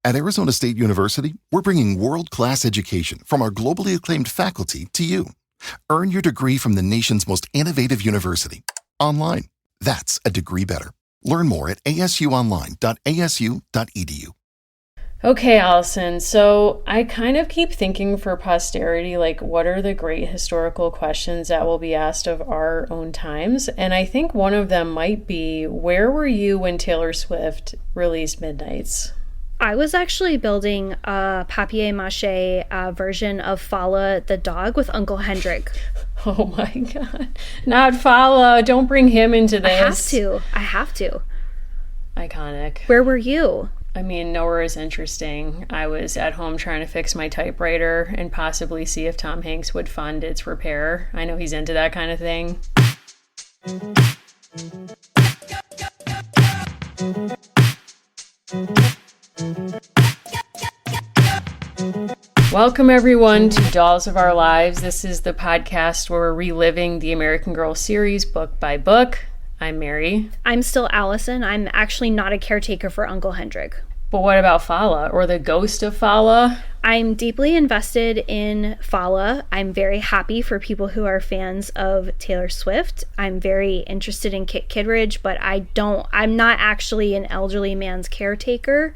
At Arizona State University, we're bringing world-class education from our globally acclaimed faculty to you. Earn your degree from the nation's most innovative university. Online. That's a degree better. Learn more at asuonline.asu.edu. Okay, Allison, so I kind of keep thinking for posterity, like, what are the great historical questions that will be asked of our own times? And I think one of them might be, where were you when Taylor Swift released Midnights? I was actually building a papier-mâché version of Fala the dog with Uncle Hendrik. Oh my God. Not Fala. Don't bring him into this. I have to. Iconic. Where were you? I mean, nowhere is interesting. I was at home trying to fix my typewriter and possibly see if Tom Hanks would fund its repair. I know he's into that kind of thing. Welcome, everyone, to Dolls of Our Lives. This is the podcast where we're reliving the American Girl series book by book. I'm Mary. I'm still Allison. I'm actually not a caretaker for Uncle Hendrik. But what about Fala, or the ghost of Fala? I'm deeply invested in Fala. I'm very happy for people who are fans of Taylor Swift. I'm very interested in Kit Kittredge, but I'm not actually an elderly man's caretaker.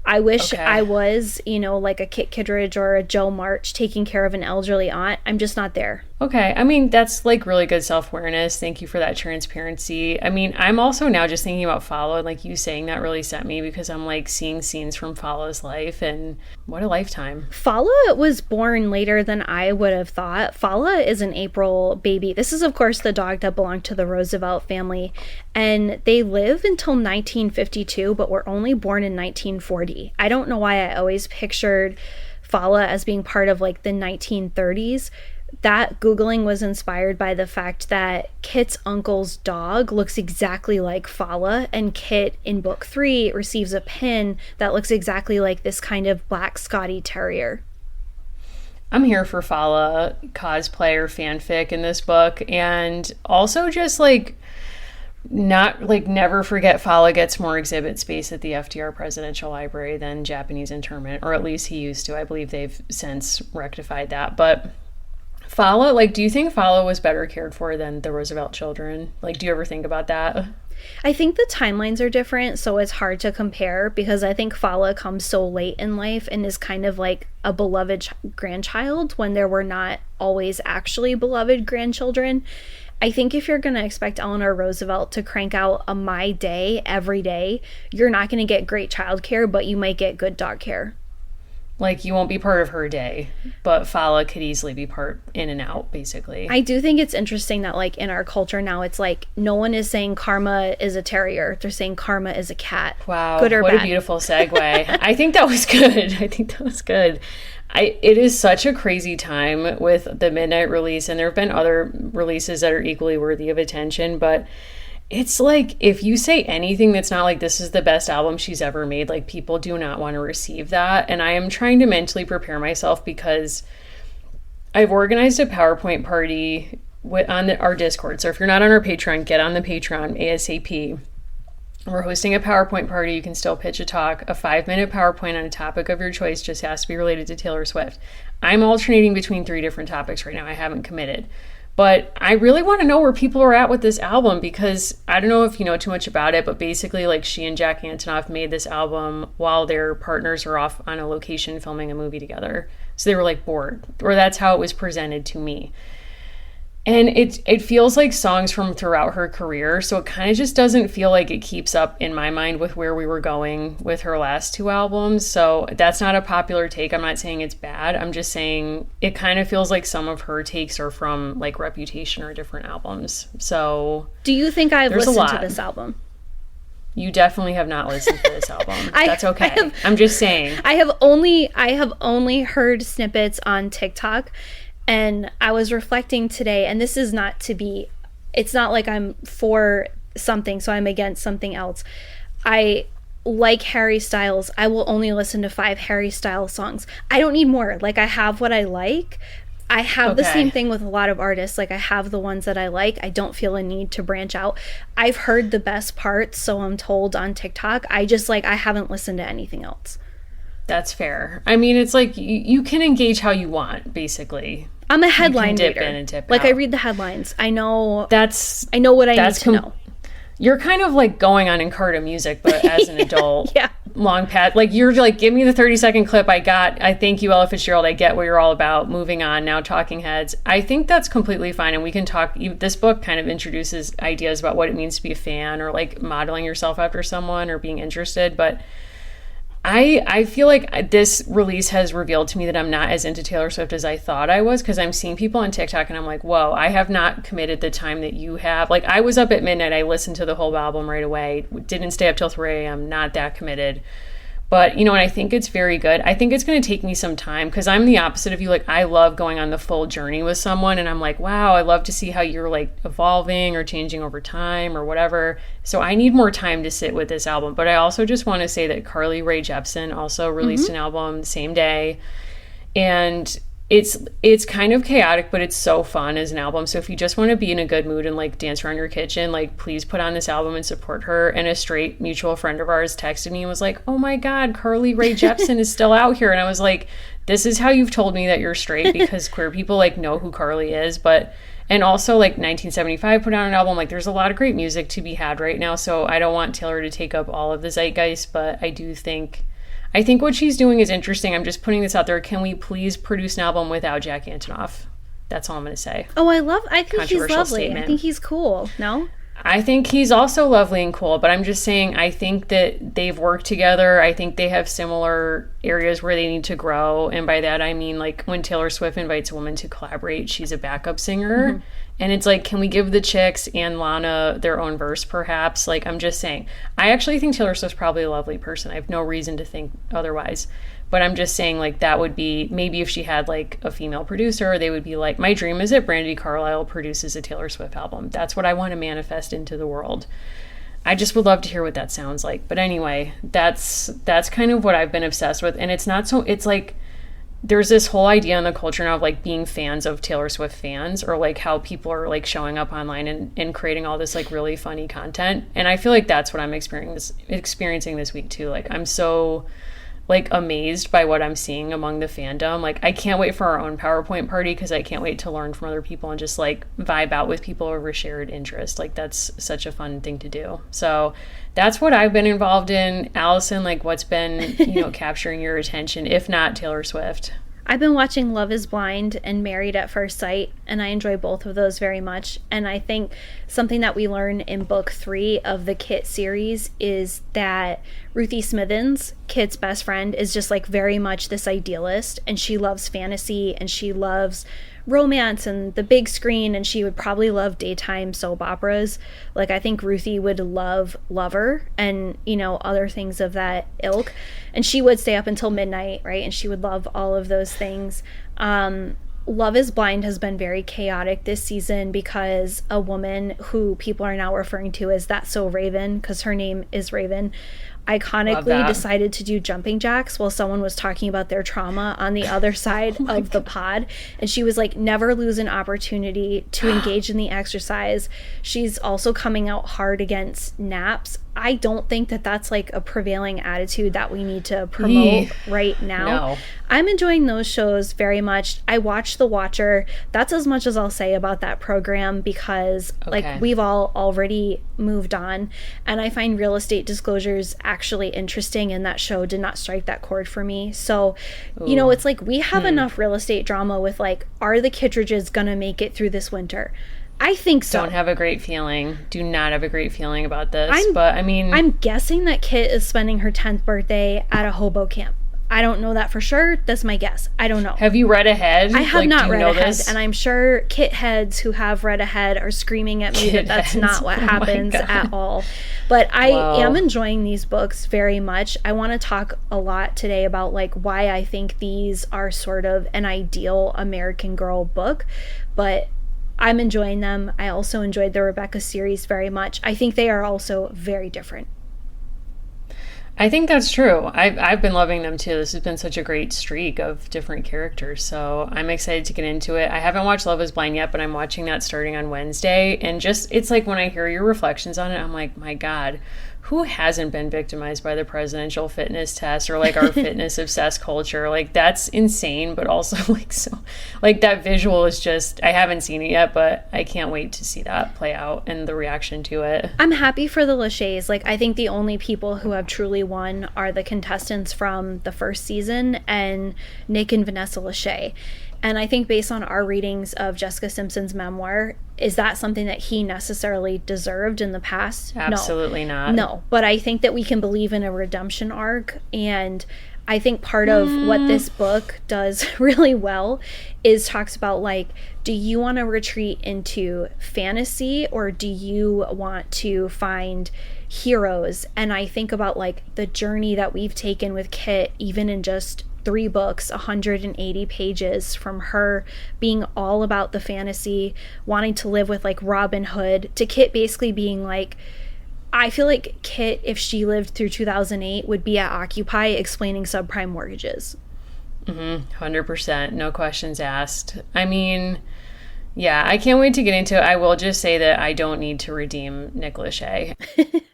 I wish I was, like a Kit Kittredge or a Joe March taking care of an elderly aunt. I'm just not there. Okay. I mean, that's like really good self-awareness. Thank you for that transparency. I mean, I'm also now just thinking about Fala, and like you saying that really set me, because I'm like seeing scenes from Fala's life, and what a lifetime. Fala was born later than I would have thought. Fala is an April baby. This is, of course, the dog that belonged to the Roosevelt family, and they live until 1952, but were only born in 1940. I don't know why I always pictured Fala as being part of like the 1930s. That Googling was inspired by the fact that Kit's uncle's dog looks exactly like Fala, and Kit in book 3 receives a pin that looks exactly like this kind of black Scotty Terrier. I'm here for Fala cosplay or fanfic in this book, and also just like never forget Fala gets more exhibit space at the FDR Presidential Library than Japanese internment, or at least he used to. I believe they've since rectified that, but Fala, like, do you think Fala was better cared for than the Roosevelt children? Like, do you ever think about that? I think the timelines are different, so it's hard to compare, because I think Fala comes so late in life and is kind of like a beloved grandchild when there were not always actually beloved grandchildren. I think if you're going to expect Eleanor Roosevelt to crank out a My Day every day, you're not going to get great childcare, but you might get good dog care. Like, you won't be part of her day, but Fala could easily be part in and out, basically. I do think it's interesting that, like, in our culture now, it's like no one is saying Karma is a terrier. They're saying Karma is a cat. Wow. Good or what bad? A beautiful segue. I think that was good. It is such a crazy time with the Midnight release, and there have been other releases that are equally worthy of attention, but it's like, if you say anything that's not like, this is the best album she's ever made, like, people do not want to receive that. And I am trying to mentally prepare myself, because I've organized a PowerPoint party on our Discord. So if you're not on our Patreon, get on the Patreon ASAP. We're hosting a PowerPoint party. You can still pitch a talk. A 5-minute PowerPoint on a topic of your choice, just has to be related to Taylor Swift. I'm alternating between 3 different topics right now. I haven't committed. But I really want to know where people are at with this album, because I don't know if you know too much about it, but basically, like, she and Jack Antonoff made this album while their partners are off on a location filming a movie together. So they were like bored, or that's how it was presented to me. And it feels like songs from throughout her career, so it kind of just doesn't feel like it keeps up in my mind with where we were going with her last 2 albums. So that's not a popular take. I'm not saying it's bad. I'm just saying it kind of feels like some of her takes are from like Reputation or different albums. So do you think I've listened to this album? You definitely have not listened to this album. That's okay. I'm just saying. I have only heard snippets on TikTok. And I was reflecting today, and this is not to be, it's not like I'm for something, so I'm against something else. I like Harry Styles. I will only listen to 5 Harry Styles songs. I don't need more. Like, I have what I like. I have the Okay. same thing with a lot of artists. Like, I have the ones that I like. I don't feel a need to branch out. I've heard the best parts, so I'm told on TikTok. I just, like, I haven't listened to anything else. That's fair. I mean, it's like you can engage how you want, basically. I'm a headline dip reader. in and dip like, out. I read the headlines. I know what I need that's to know. You're kind of like going on Encarta Music, but as an adult. Yeah. Long pad. Like, you're like, give me the 30-second clip. I thank you, Ella Fitzgerald. I get what you're all about. Moving on. Now, Talking Heads. I think that's completely fine. And we can talk. This book kind of introduces ideas about what it means to be a fan, or like modeling yourself after someone, or being interested. But I feel like this release has revealed to me that I'm not as into Taylor Swift as I thought I was, because I'm seeing people on TikTok and I'm like, whoa, I have not committed the time that you have. Like, I was up at midnight. I listened to the whole album right away. Didn't stay up till 3 a.m. Not that committed. But, and I think it's very good. I think it's going to take me some time, because I'm the opposite of you. Like, I love going on the full journey with someone, and I'm like, wow, I love to see how you're like evolving or changing over time or whatever. So I need more time to sit with this album. But I also just want to say that Carly Rae Jepsen also released an album the same day. And it's kind of chaotic, but it's so fun as an album. So if you just want to be in a good mood and like dance around your kitchen, like, please put on this album and support her. And a straight mutual friend of ours texted me and was like, oh my God, Carly Rae Jepsen is still out here. And I was like, this is how you've told me that you're straight, because queer people like know who Carly is. And also, like, 1975 put out an album. Like, there's a lot of great music to be had right now. So I don't want Taylor to take up all of the zeitgeist, but I think what she's doing is interesting. I'm just putting this out there. Can we please produce an album without Jack Antonoff? That's all I'm going to say. Oh, I think he's Controversial lovely. statement. I think he's cool. No? I think he's also lovely and cool, but I'm just saying, I think that they've worked together. I think they have similar areas where they need to grow. And by that, I mean, like, when Taylor Swift invites a woman to collaborate, she's a backup singer. Mm-hmm. And it's like, can we give the chicks and Lana their own verse, perhaps? Like, I'm just saying. I actually think Taylor Swift's probably a lovely person. I have no reason to think otherwise. But I'm just saying, like, that would be, maybe if she had, like, a female producer, they would be like, my dream is that Brandi Carlile produces a Taylor Swift album. That's what I want to manifest into the world. I just would love to hear what that sounds like. But anyway, that's kind of what I've been obsessed with. And it's like, there's this whole idea in the culture now of like being fans of Taylor Swift fans, or like how people are like showing up online and creating all this like really funny content. And I feel like that's what I'm experiencing this week too. Like, I'm so like amazed by what I'm seeing among the fandom. Like, I can't wait for our own PowerPoint party, because I can't wait to learn from other people and just like vibe out with people over shared interest. Like, that's such a fun thing to do. So that's what I've been involved in. Allison, like, what's been, capturing your attention, if not Taylor Swift? I've been watching Love is Blind and Married at First Sight, and I enjoy both of those very much. And I think something that we learn in book 3 of the Kit series is that Ruthie Smithens, Kit's best friend, is just like very much this idealist, and she loves fantasy and she loves romance and the big screen, and she would probably love daytime soap operas. Like, I think Ruthie would love Lover and other things of that ilk, and she would stay up until midnight, right? And she would love all of those things. Love is Blind has been very chaotic this season, because a woman who people are now referring to as That's So Raven, because her name is Raven, iconically decided to do jumping jacks while someone was talking about their trauma on the other side of the pod. And she was like, never lose an opportunity to engage in the exercise. She's also coming out hard against naps. I don't think that that's like a prevailing attitude that we need to promote right now. No. I'm enjoying those shows very much. I watched The Watcher. That's as much as I'll say about that program, because like, we've all already moved on, and I find Real Estate Disclosures actually interesting, and that show did not strike that chord for me. So, it's like, we have enough real estate drama with like, are the Kittredges gonna make it through this winter? I think so. Don't have a great feeling. Do not have a great feeling about this. I'm guessing that Kit is spending her 10th birthday at a hobo camp. I don't know that for sure. That's my guess. I don't know. Have you read ahead? I have not read ahead, and I'm sure Kit heads who have read ahead are screaming at me that that's not what happens at all. But I am enjoying these books very much. I want to talk a lot today about like why I think these are sort of an ideal American Girl book, but I'm enjoying them. I also enjoyed the Rebecca series very much. I think they are also very different. I think that's true. I've been loving them too. This has been such a great streak of different characters. So I'm excited to get into it. I haven't watched Love is Blind yet, but I'm watching that starting on Wednesday. And just, it's like when I hear your reflections on it, I'm like, my God, who hasn't been victimized by the presidential fitness test or like our fitness obsessed culture? Like that's insane, but also like so like that visual is just, I haven't seen it yet, but I can't wait to see that play out and the reaction to it. I'm happy for the Lachey's. Like, I think the only people who have truly won are the contestants from the first season and Nick and Vanessa Lachey. And I think based on our readings of Jessica Simpson's memoir, is that something that he necessarily deserved in the past? Absolutely not. No, but I think that we can believe in a redemption arc. And I think part of what this book does really well is talks about like, do you want to retreat into fantasy or do you want to find heroes? And I think about like the journey that we've taken with Kit, even in just 3 books, 180 pages, from her being all about the fantasy, wanting to live with like Robin Hood, to Kit basically being like, I feel like Kit, if she lived through 2008, would be at Occupy explaining subprime mortgages. 100%. No questions asked. I mean, yeah, I can't wait to get into it. I will just say that I don't need to redeem Nick Lachey.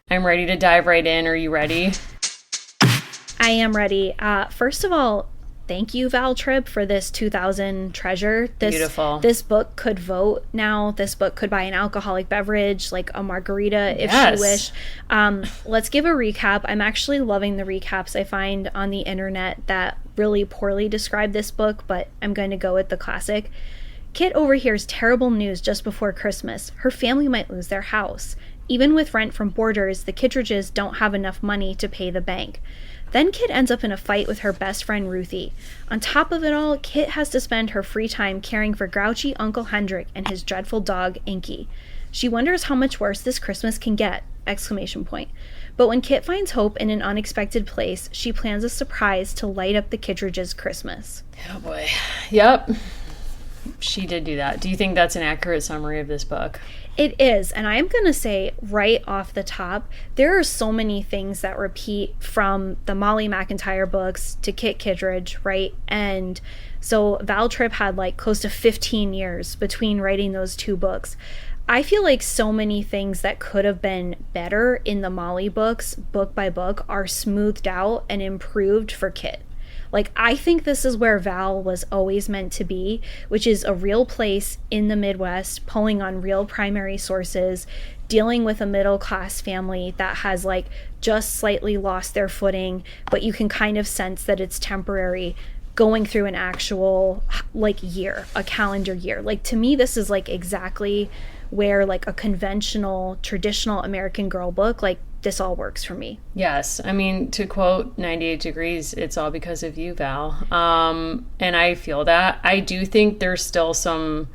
I'm ready to dive right in. Are you ready? I am ready. First of all, thank you, Val Tripp, for this 2000 treasure. Beautiful. This book could vote now. This book could buy an alcoholic beverage, like a margarita, if Yes. she wished. Let's give a recap. I'm actually loving the recaps I find on the internet that really poorly describe this book, but I'm going to go with the classic. Kit overhears terrible news just before Christmas. Her family might lose their house. Even with rent from boarders, the Kittredges don't have enough money to pay the bank. Then Kit ends up in a fight with her best friend Ruthie. On top of it all, Kit has to spend her free time caring for grouchy Uncle Hendrik and his dreadful dog, Inky. She wonders how much worse this Christmas can get! ! But when Kit finds hope in an unexpected place, she plans a surprise to light up the Kittredges' Christmas. Oh boy. Yep. She did do that. Do you think that's an accurate summary of this book? It is, and I am going to say right off the top, there are so many things that repeat from the Molly McIntyre books to Kit Kittredge, right? And so Val Tripp had like close to 15 years between writing those 2 books. I feel like so many things that could have been better in the Molly books, book by book, are smoothed out and improved for Kit. Like, I think this is where Val was always meant to be, which is a real place in the Midwest, pulling on real primary sources, dealing with a middle-class family that has, like, just slightly lost their footing, but you can kind of sense that it's temporary, going through an actual, like, year, a calendar year. Like, to me, this is, like, exactly where, like, a conventional, traditional American Girl book, like, this all works for me. Yes. I mean, to quote 98 Degrees, it's all because of you, Val. And I feel that. I do think there's still some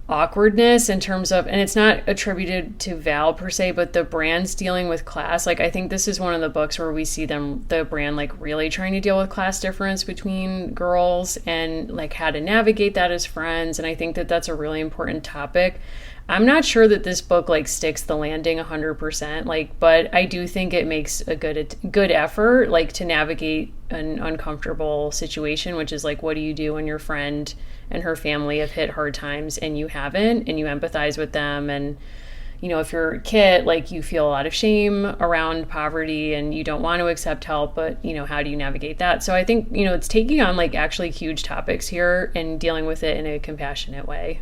awkwardness in terms of, and it's not attributed to Val per se, but the brand's dealing with class. Like, I think this is one of the books where we see the brand, like, really trying to deal with class difference between girls and, like, how to navigate that as friends. And I think that that's a really important topic. I'm not sure that this book, like, sticks the landing 100%, like, but I do think it makes a good effort, like, to navigate an uncomfortable situation, which is, like, what do you do when your friend and her family have hit hard times and you haven't, and you empathize with them. And, you know, if you're a kid, like, you feel a lot of shame around poverty and you don't want to accept help, but, you know, how do you navigate that? So I think, you know, it's taking on, like, actually huge topics here and dealing with it in a compassionate way.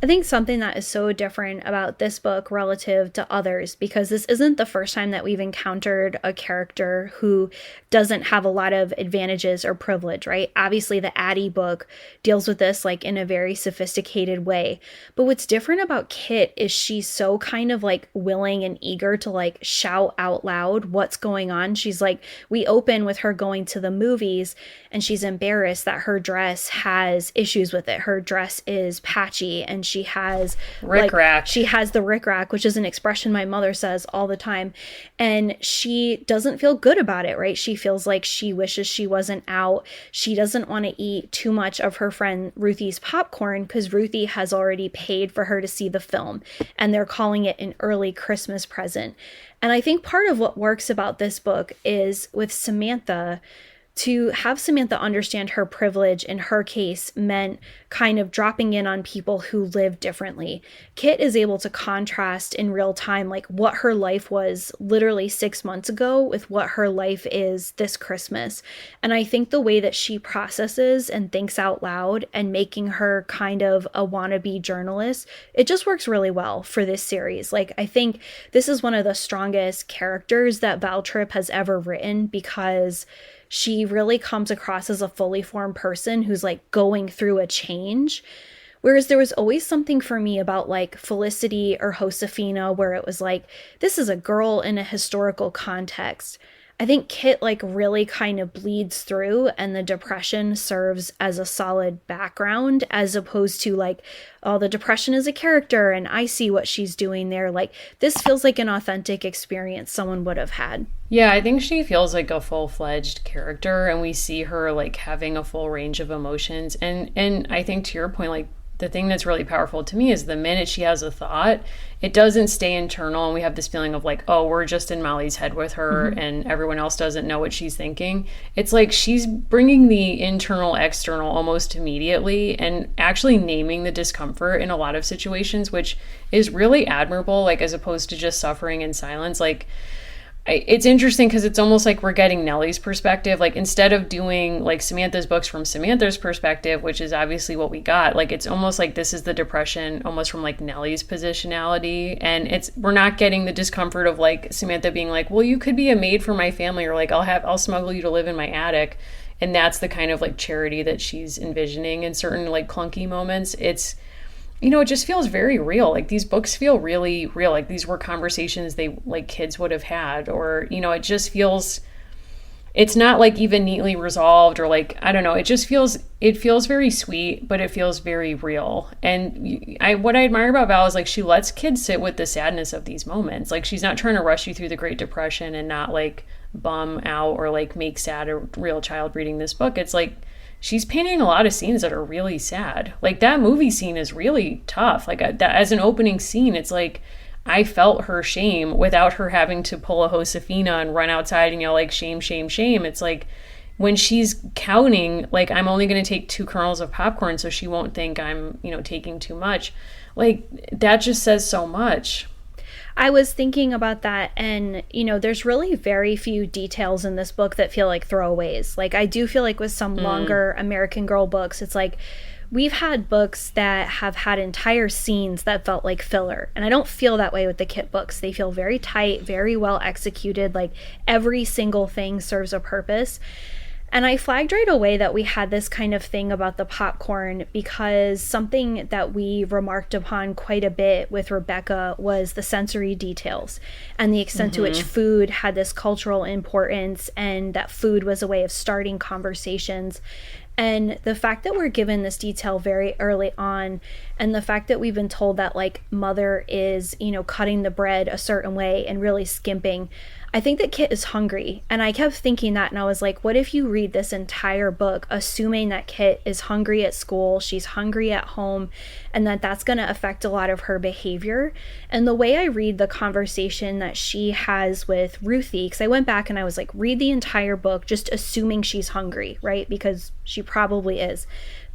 I think something that is so different about this book relative to others, because this isn't the first time that we've encountered a character who doesn't have a lot of advantages or privilege, right? Obviously, the Addie book deals with this, like, in a very sophisticated way. But what's different about Kit is she's so kind of, like, willing and eager to, like, shout out loud what's going on. She's like, we open with her going to the movies and she's embarrassed that her dress has issues with it. Her dress is patchy and She has Rick-rack. She has the rick-rack, which is an expression my mother says all the time. And she doesn't feel good about it, right? She feels like she wishes she wasn't out. She doesn't want to eat too much of her friend Ruthie's popcorn because Ruthie has already paid for her to see the film. And they're calling it an early Christmas present. And I think part of what works about this book is with Samantha, to have Samantha understand her privilege in her case meant kind of dropping in on people who live differently. Kit is able to contrast in real time like what her life was literally 6 months ago with what her life is this Christmas. And I think the way that she processes and thinks out loud and making her kind of a wannabe journalist, it just works really well for this series. Like, I think this is one of the strongest characters that Val Tripp has ever written because she really comes across as a fully formed person who's like going through a change. Whereas there was always something for me about like Felicity or Josefina where it was like, this is a girl in a historical context. I think Kit like really kind of bleeds through and the depression serves as a solid background as opposed to like, oh, the depression is a character and I see what she's doing there. Like, this feels like an authentic experience someone would have had. Yeah, I think she feels like a full-fledged character and we see her like having a full range of emotions. And I think to your point, like the thing that's really powerful to me is the minute she has a thought, it doesn't stay internal and we have this feeling of like, oh, we're just in Molly's head with her and everyone else doesn't know what she's thinking. It's like she's bringing the internal external almost immediately and actually naming the discomfort in a lot of situations, which is really admirable, like as opposed to just suffering in silence. Like, it's interesting because it's almost like we're getting Nellie's perspective. Like, instead of doing like Samantha's books from Samantha's perspective, which is obviously what we got, like it's almost like this is the depression almost from like Nellie's positionality. And we're not getting the discomfort of like Samantha being like, well, you could be a maid for my family, or like I'll smuggle you to live in my attic. And that's the kind of like charity that she's envisioning in certain like clunky moments. It's, you know, it just feels very real. Like these books feel really real. Like these were conversations they like kids would have had, or, you know, it just feels, it's not like even neatly resolved or like, I don't know. It just feels, it feels very sweet, but it feels very real. And what I admire about Val is like, she lets kids sit with the sadness of these moments. Like she's not trying to rush you through the Great Depression and not like bum out or like make sad a real child reading this book. It's like, she's painting a lot of scenes that are really sad. Like that movie scene is really tough. Like that as an opening scene, it's like I felt her shame without her having to pull a Josefina and run outside and yell like shame, shame, shame. It's like when she's counting, like I'm only going to take 2 kernels of popcorn so she won't think I'm, you know, taking too much. Like that just says so much. I was thinking about that, and, you know, there's really very few details in this book that feel like throwaways. Like, I do feel like with some longer American Girl books, it's like, we've had books that have had entire scenes that felt like filler, and I don't feel that way with the Kit books. They feel very tight, very well executed, like, every single thing serves a purpose. And I flagged right away that we had this kind of thing about the popcorn because something that we remarked upon quite a bit with Rebecca was the sensory details and the extent to which food had this cultural importance and that food was a way of starting conversations. And the fact that we're given this detail very early on, and the fact that we've been told that like Mother is, you know, cutting the bread a certain way and really skimping, I think that Kit is hungry. And I kept thinking that, and I was like, what if you read this entire book assuming that Kit is hungry at school, she's hungry at home, and that that's going to affect a lot of her behavior? And the way I read the conversation that she has with Ruthie, because I went back and I was like, read the entire book just assuming she's hungry, right? Because she probably is.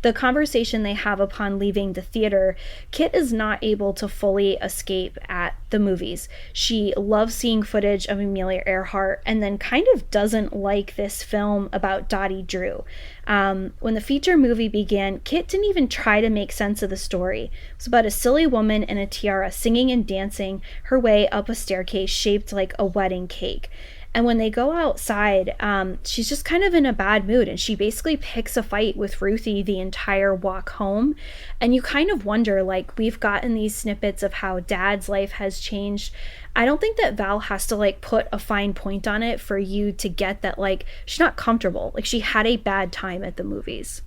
The conversation they have upon leaving the theater, Kit is not able to fully escape at the movies. She loves seeing footage of Amelia Earhart and then kind of doesn't like this film about Dottie Drew. When the feature movie began, Kit didn't even try to make sense of the story. It was about a silly woman in a tiara singing and dancing her way up a staircase shaped like a wedding cake. And when they go outside, she's just kind of in a bad mood. And she basically picks a fight with Ruthie the entire walk home. And you kind of wonder, like, we've gotten these snippets of how Dad's life has changed. I don't think that Val has to, like, put a fine point on it for you to get that, like, she's not comfortable. Like, she had a bad time at the movies.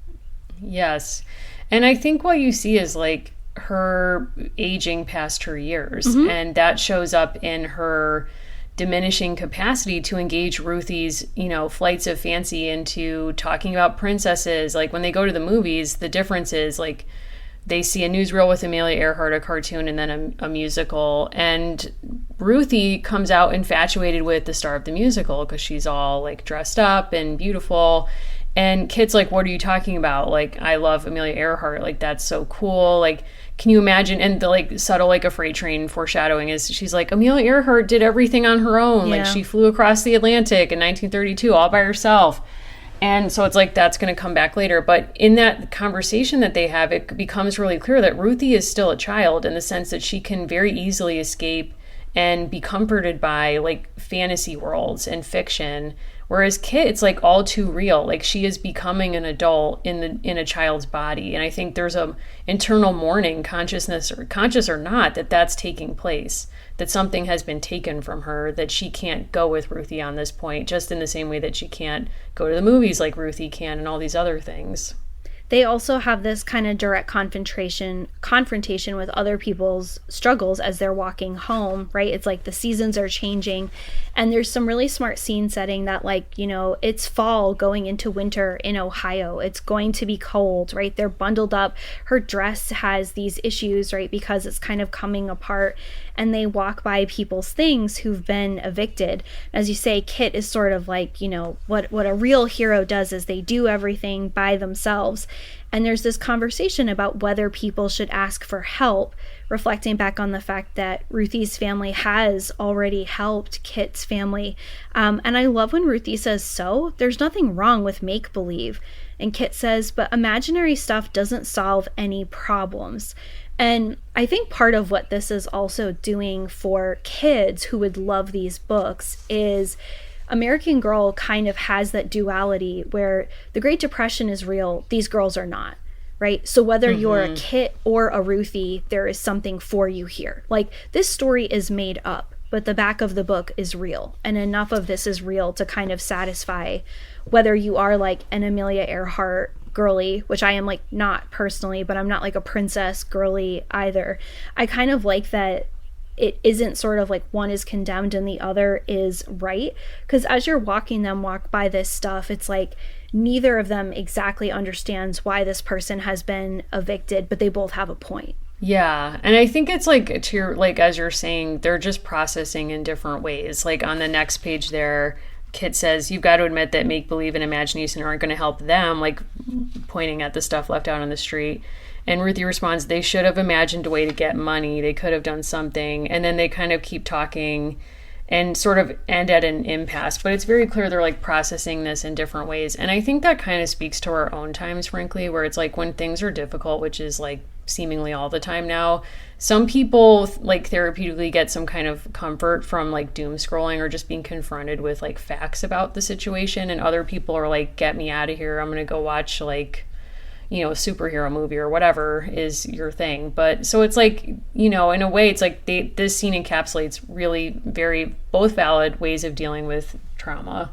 Yes. And I think what you see is, like, her aging past her years. And that shows up in her diminishing capacity to engage Ruthie's, flights of fancy into talking about princesses. Like when they go to the movies, the difference is like they see a newsreel with Amelia Earhart, a cartoon, and then a musical. And Ruthie comes out infatuated with the star of the musical because she's all like dressed up and beautiful. And Kit's like, what are you talking about? Like, I love Amelia Earhart. Like, that's so cool. Like, can you imagine? And the like subtle, like a freight train foreshadowing is she's like, Amelia Earhart did everything on her own. Yeah. Like, she flew across the Atlantic in 1932 all by herself. And so it's like that's going to come back later. But in that conversation that they have, it becomes really clear that Ruthie is still a child in the sense that she can very easily escape and be comforted by like fantasy worlds and fiction. Whereas Kit, it's like all too real. Like she is becoming an adult in a child's body. And I think there's a internal mourning, conscious or not, that's taking place. That something has been taken from her, that she can't go with Ruthie on this point, just in the same way that she can't go to the movies like Ruthie can and all these other things. They also have this kind of direct confrontation with other people's struggles as they're walking home, right? It's like the seasons are changing, and there's some really smart scene setting that, like, it's fall going into winter in Ohio. It's going to be cold, right? They're bundled up. Her dress has these issues, right? Because it's kind of coming apart, and they walk by people's things who've been evicted. As you say, Kit is sort of like, what a real hero does is they do everything by themselves. And there's this conversation about whether people should ask for help, reflecting back on the fact that Ruthie's family has already helped Kit's family. And I love when Ruthie says, so there's nothing wrong with make-believe. And Kit says, but imaginary stuff doesn't solve any problems. And I think part of what this is also doing for kids who would love these books is American Girl kind of has that duality where the Great Depression is real, these girls are not, right? So whether you're a Kit or a Ruthie, there is something for you here. Like, this story is made up, but the back of the book is real. And enough of this is real to kind of satisfy whether you are like an Amelia Earhart girly, which I am like not personally, but I'm not like a princess girly either. I kind of like that it isn't sort of like one is condemned and the other is right, because as you're walking them walk by this stuff, it's like neither of them exactly understands why this person has been evicted, but they both have a point. Yeah, and I think it's like, to your, like as you're saying, they're just processing in different ways. Like on the next page there, Kit says, you've got to admit that make-believe and imagination aren't going to help them, like pointing at the stuff left out on the street. And Ruthie responds, they should have imagined a way to get money. They could have done something. And then they kind of keep talking and sort of end at an impasse. But it's very clear they're like processing this in different ways. And I think that kind of speaks to our own times, frankly, where it's like when things are difficult, which is like seemingly all the time now, some people like therapeutically get some kind of comfort from like doom scrolling or just being confronted with like facts about the situation. And other people are like, get me out of here. I'm going to go watch like, a superhero movie or whatever is your thing. But so it's like, in a way, it's like this scene encapsulates really very both valid ways of dealing with trauma.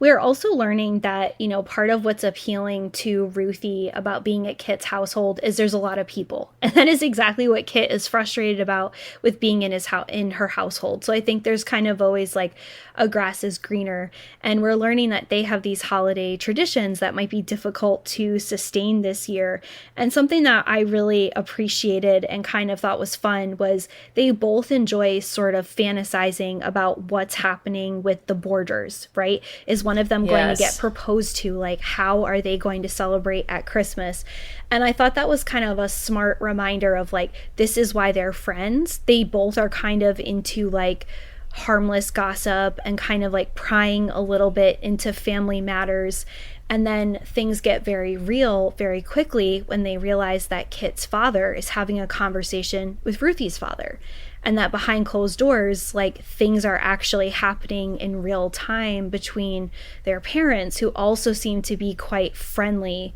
We're also learning that, part of what's appealing to Ruthie about being at Kit's household is there's a lot of people. And that is exactly what Kit is frustrated about with being in her household. So I think there's kind of always like a grass is greener. And we're learning that they have these holiday traditions that might be difficult to sustain this year. And something that I really appreciated and kind of thought was fun was they both enjoy sort of fantasizing about what's happening with the Borders, right? Is one of them going to get proposed to? Like, how are they going to celebrate at Christmas? And I thought that was kind of a smart reminder of like, this is why they're friends. They both are kind of into like harmless gossip and kind of like prying a little bit into family matters. And then things get very real very quickly when they realize that Kit's father is having a conversation with Ruthie's father. And that behind closed doors, like things are actually happening in real time between their parents, who also seem to be quite friendly.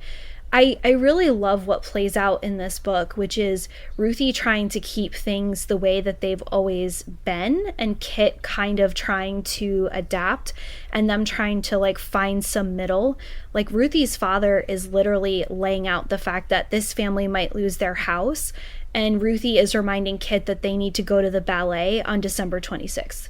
I really love what plays out in this book, which is Ruthie trying to keep things the way that they've always been, and Kit kind of trying to adapt, and them trying to like find some middle. Like Ruthie's father is literally laying out the fact that this family might lose their house, and Ruthie is reminding Kit that they need to go to the ballet on December 26th.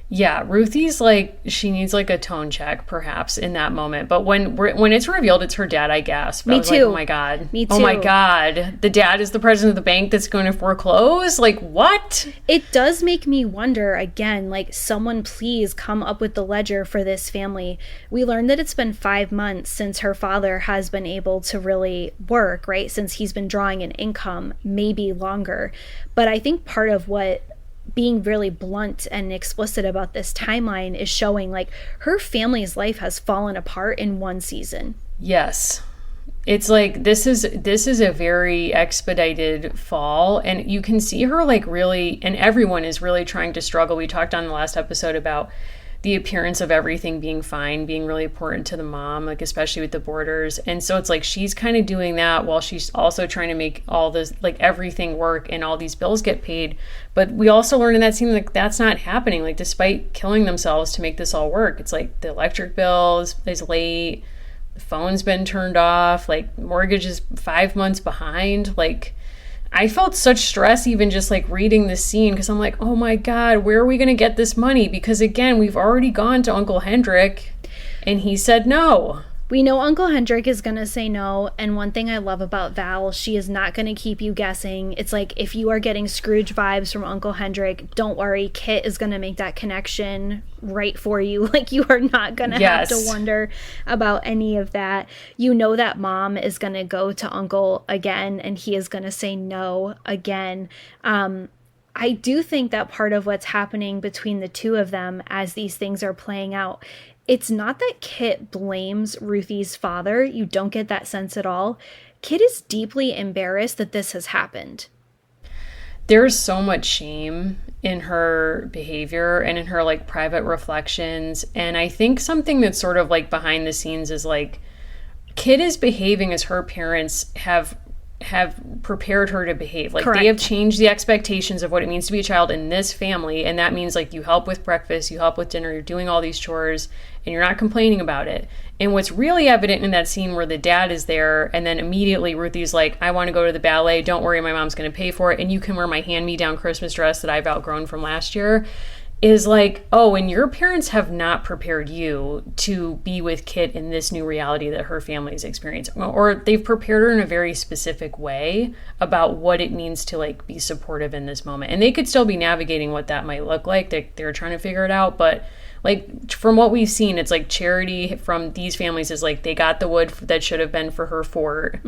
Yeah, Ruthie's like, she needs like a tone check perhaps in that moment. But when it's revealed it's her dad, I guess. But Me I was too. like, oh my God. Me Oh my too. God. The dad is the president of the bank that's going to foreclose? Like, what? It does make me wonder again, like, someone please come up with the ledger for this family. We learned that it's been 5 months since her father has been able to really work, right? Since he's been drawing an income, maybe longer. But I think part of what being really blunt and explicit about this timeline is showing, like, her family's life has fallen apart in one season. Yes. It's like this is a very expedited fall, and you can see her like really, and everyone is really trying to struggle. We talked on the last episode about the appearance of everything being fine, being really important to the mom, like especially with the boarders. And so it's like she's kind of doing that while she's also trying to make all this, like everything work and all these bills get paid. But we also learned in that scene, like that's not happening. Like despite killing themselves to make this all work, it's like the electric bill is late, the phone's been turned off, like mortgage is 5 months behind. Like I felt such stress even just like reading this scene, because I'm like, oh my God, where are we going to get this money? Because again, we've already gone to Uncle Hendrik and he said no. We know Uncle Hendrik is going to say no, and one thing I love about Val, she is not going to keep you guessing. It's like, if you are getting Scrooge vibes from Uncle Hendrik, don't worry, Kit is going to make that connection right for you. Like, you are not going to have to wonder about any of that. You know that Mom is going to go to Uncle again, and he is going to say no again. I do think that part of what's happening between the two of them as these things are playing out, it's not that Kit blames Ruthie's father. You don't get that sense at all. Kit is deeply embarrassed that this has happened. There's so much shame in her behavior and in her like private reflections. And I think something that's sort of like behind the scenes is like Kit is behaving as her parents have prepared her to behave. Like Correct. They have changed the expectations of what it means to be a child in this family, and that means like you help with breakfast, you help with dinner, you're doing all these chores and you're not complaining about it. And what's really evident in that scene where the dad is there and then immediately Ruthie's like, I want to go to the ballet, don't worry, my mom's going to pay for it, and you can wear my hand-me-down Christmas dress that I've outgrown from last year, is like, oh, and your parents have not prepared you to be with Kit in this new reality that her family is experiencing. Or they've prepared her in a very specific way about what it means to like be supportive in this moment. And they could still be navigating what that might look like. They're trying to figure it out. But like from what we've seen, it's like Charity from these families is like they got the wood that should have been for her fort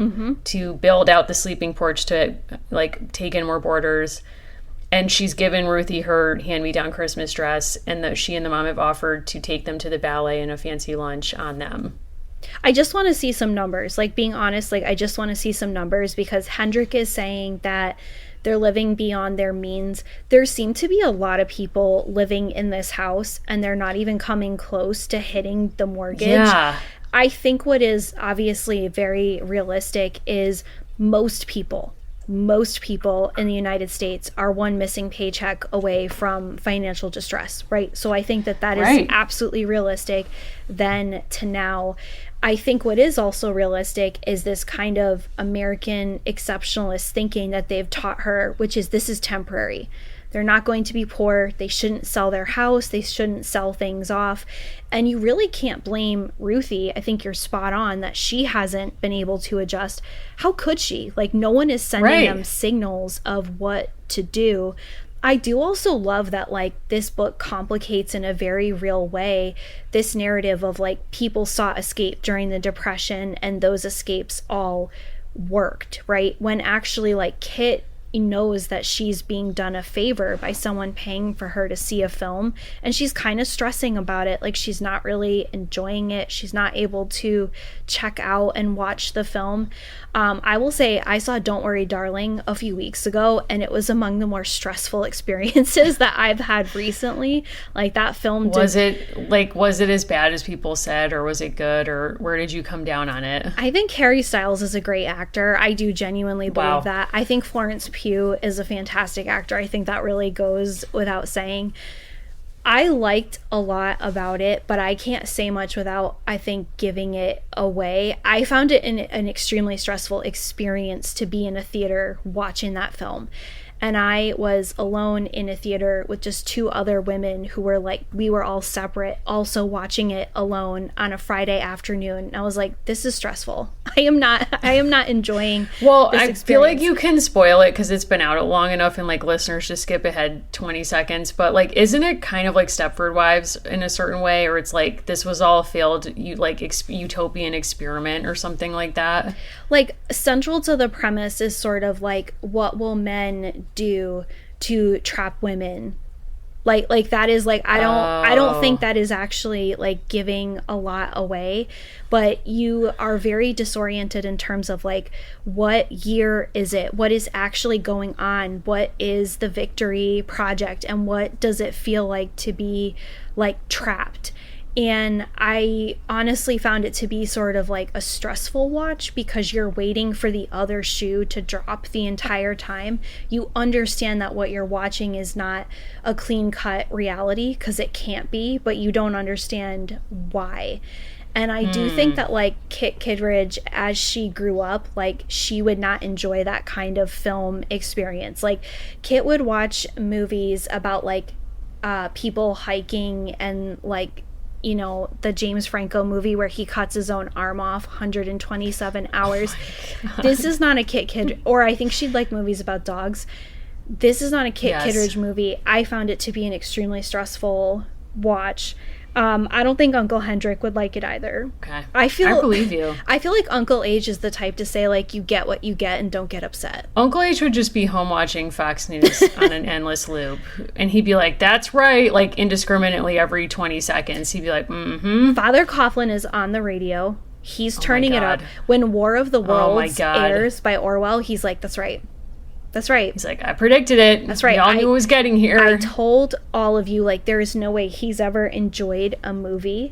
to build out the sleeping porch to like take in more boarders. And she's given Ruthie her hand-me-down Christmas dress, and she and the mom have offered to take them to the ballet and a fancy lunch on them. I just want to see some numbers. Like, being honest, like, I just want to see some numbers, because Hendrik is saying that they're living beyond their means. There seem to be a lot of people living in this house, and they're not even coming close to hitting the mortgage. Yeah. I think what is obviously very realistic is most people in the United States are one missing paycheck away from financial distress, right? So I think that is absolutely realistic then to now. I think what is also realistic is this kind of American exceptionalist thinking that they've taught her, which is this is temporary. They're not going to be poor. They shouldn't sell their house. They shouldn't sell things off. And you really can't blame Ruthie. I think you're spot on that she hasn't been able to adjust. How could she? Like, no one is sending them signals of what to do. I do also love that, like, this book complicates in a very real way this narrative of, like, people sought escape during the Depression and those escapes all worked, right? When actually, like, Kit knows that she's being done a favor by someone paying for her to see a film, and she's kind of stressing about it. Like, she's not really enjoying it. She's not able to check out and watch the film. I will say I saw Don't Worry Darling a few weeks ago, and it was among the more stressful experiences that I've had recently. Like, that film was it as bad as people said, or was it good, or where did you come down on it? I think Harry Styles is a great actor. I do genuinely believe that. I think Florence Pugh is a fantastic actor. I think that really goes without saying. I liked a lot about it, but I can't say much without, I think, giving it away. I found it an extremely stressful experience to be in a theater watching that film. And I was alone in a theater with just two other women who were like, we were all separate, also watching it alone on a Friday afternoon. And I was like, this is stressful. I am not enjoying Well, this I experience. feel like you can spoil it because it's been out long enough and like listeners just skip ahead 20 seconds. But like, isn't it kind of like Stepford Wives in a certain way? Or it's like, this was all a failed utopian experiment or something like that? Like, central to the premise is sort of like, what will men do to trap women? Like that is like, I don't think that is actually like giving a lot away, but you are very disoriented in terms of like, what year is it? What is actually going on? What is the Victory Project? And what does it feel like to be like trapped? And I honestly found it to be sort of like a stressful watch because you're waiting for the other shoe to drop the entire time. You understand that what you're watching is not a clean-cut reality because it can't be, but you don't understand why. And I do think that like Kit Kittredge, as she grew up, like she would not enjoy that kind of film experience. Like Kit would watch movies about like people hiking and like, you know, the James Franco movie where he cuts his own arm off 127 hours. This is not a Kit Kittredge, or I think she'd like movies about dogs. This is not a Kit Kittredge movie. I found it to be an extremely stressful watch. I don't think Uncle Hendrik would like it either. Okay. I believe you. I feel like Uncle H is the type to say, like, you get what you get and don't get upset. Uncle H would just be home watching Fox News on an endless loop. And he'd be like, that's right, like indiscriminately every 20 seconds. He'd be like, mm-hmm. Father Coughlin is on the radio. He's turning it up. When War of the Worlds airs by Orwell, he's like, that's right. That's right. He's like, I predicted it. That's right. Y'all knew it was getting here. I told all of you, like, there is no way he's ever enjoyed a movie.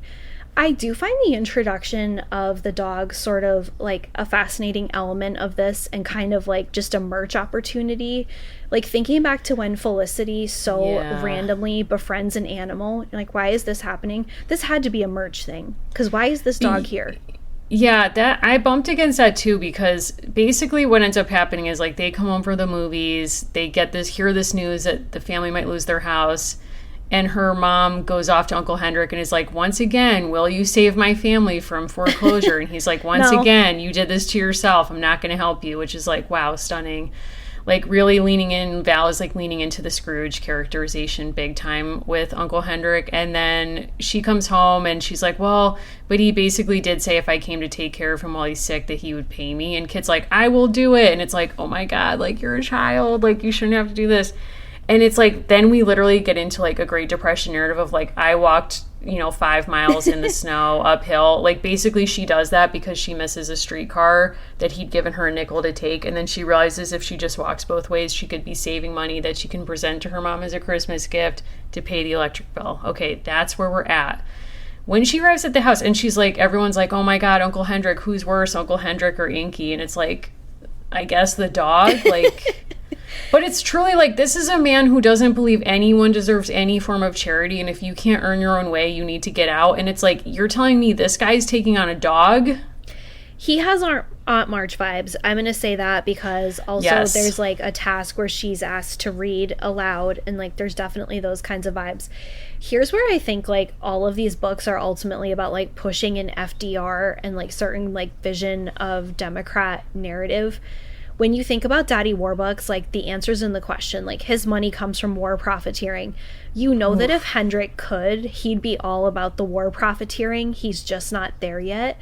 I do find the introduction of the dog sort of like a fascinating element of this and kind of like just a merch opportunity. Like thinking back to when Felicity randomly befriends an animal, like, why is this happening? This had to be a merch thing. Because why is this dog here? Yeah, that I bumped against that too, because basically what ends up happening is like they come home for the movies, they hear this news that the family might lose their house, and her mom goes off to Uncle Hendrik and is like, once again, will you save my family from foreclosure? And he's like, once again, you did this to yourself. I'm not going to help you, which is like, wow, stunning. Like really leaning in, Val is like leaning into the Scrooge characterization big time with Uncle Hendrik. And then she comes home and she's like, well, but he basically did say if I came to take care of him while he's sick that he would pay me. And Kit's like, I will do it. And it's like, oh my God, like you're a child, like you shouldn't have to do this. And it's like, then we literally get into like a Great Depression narrative of like, I walked, 5 miles in the snow uphill. Like basically she does that because she misses a streetcar that he'd given her a nickel to take. And then she realizes if she just walks both ways, she could be saving money that she can present to her mom as a Christmas gift to pay the electric bill. Okay, that's where we're at. When she arrives at the house and she's like, everyone's like, oh my God, Uncle Hendrik, who's worse, Uncle Hendrik or Inky? And it's like, I guess the dog, like... But it's truly like, this is a man who doesn't believe anyone deserves any form of charity. And if you can't earn your own way, you need to get out. And it's like, you're telling me this guy's taking on a dog? He has Aunt March vibes. I'm going to say that because also there's like a task where she's asked to read aloud. And like, there's definitely those kinds of vibes. Here's where I think like all of these books are ultimately about like pushing an FDR and like certain like vision of Democrat narrative. When you think about Daddy Warbucks, like the answers in the question, like his money comes from war profiteering. You know that if Hendrik could, he'd be all about the war profiteering. He's just not there yet.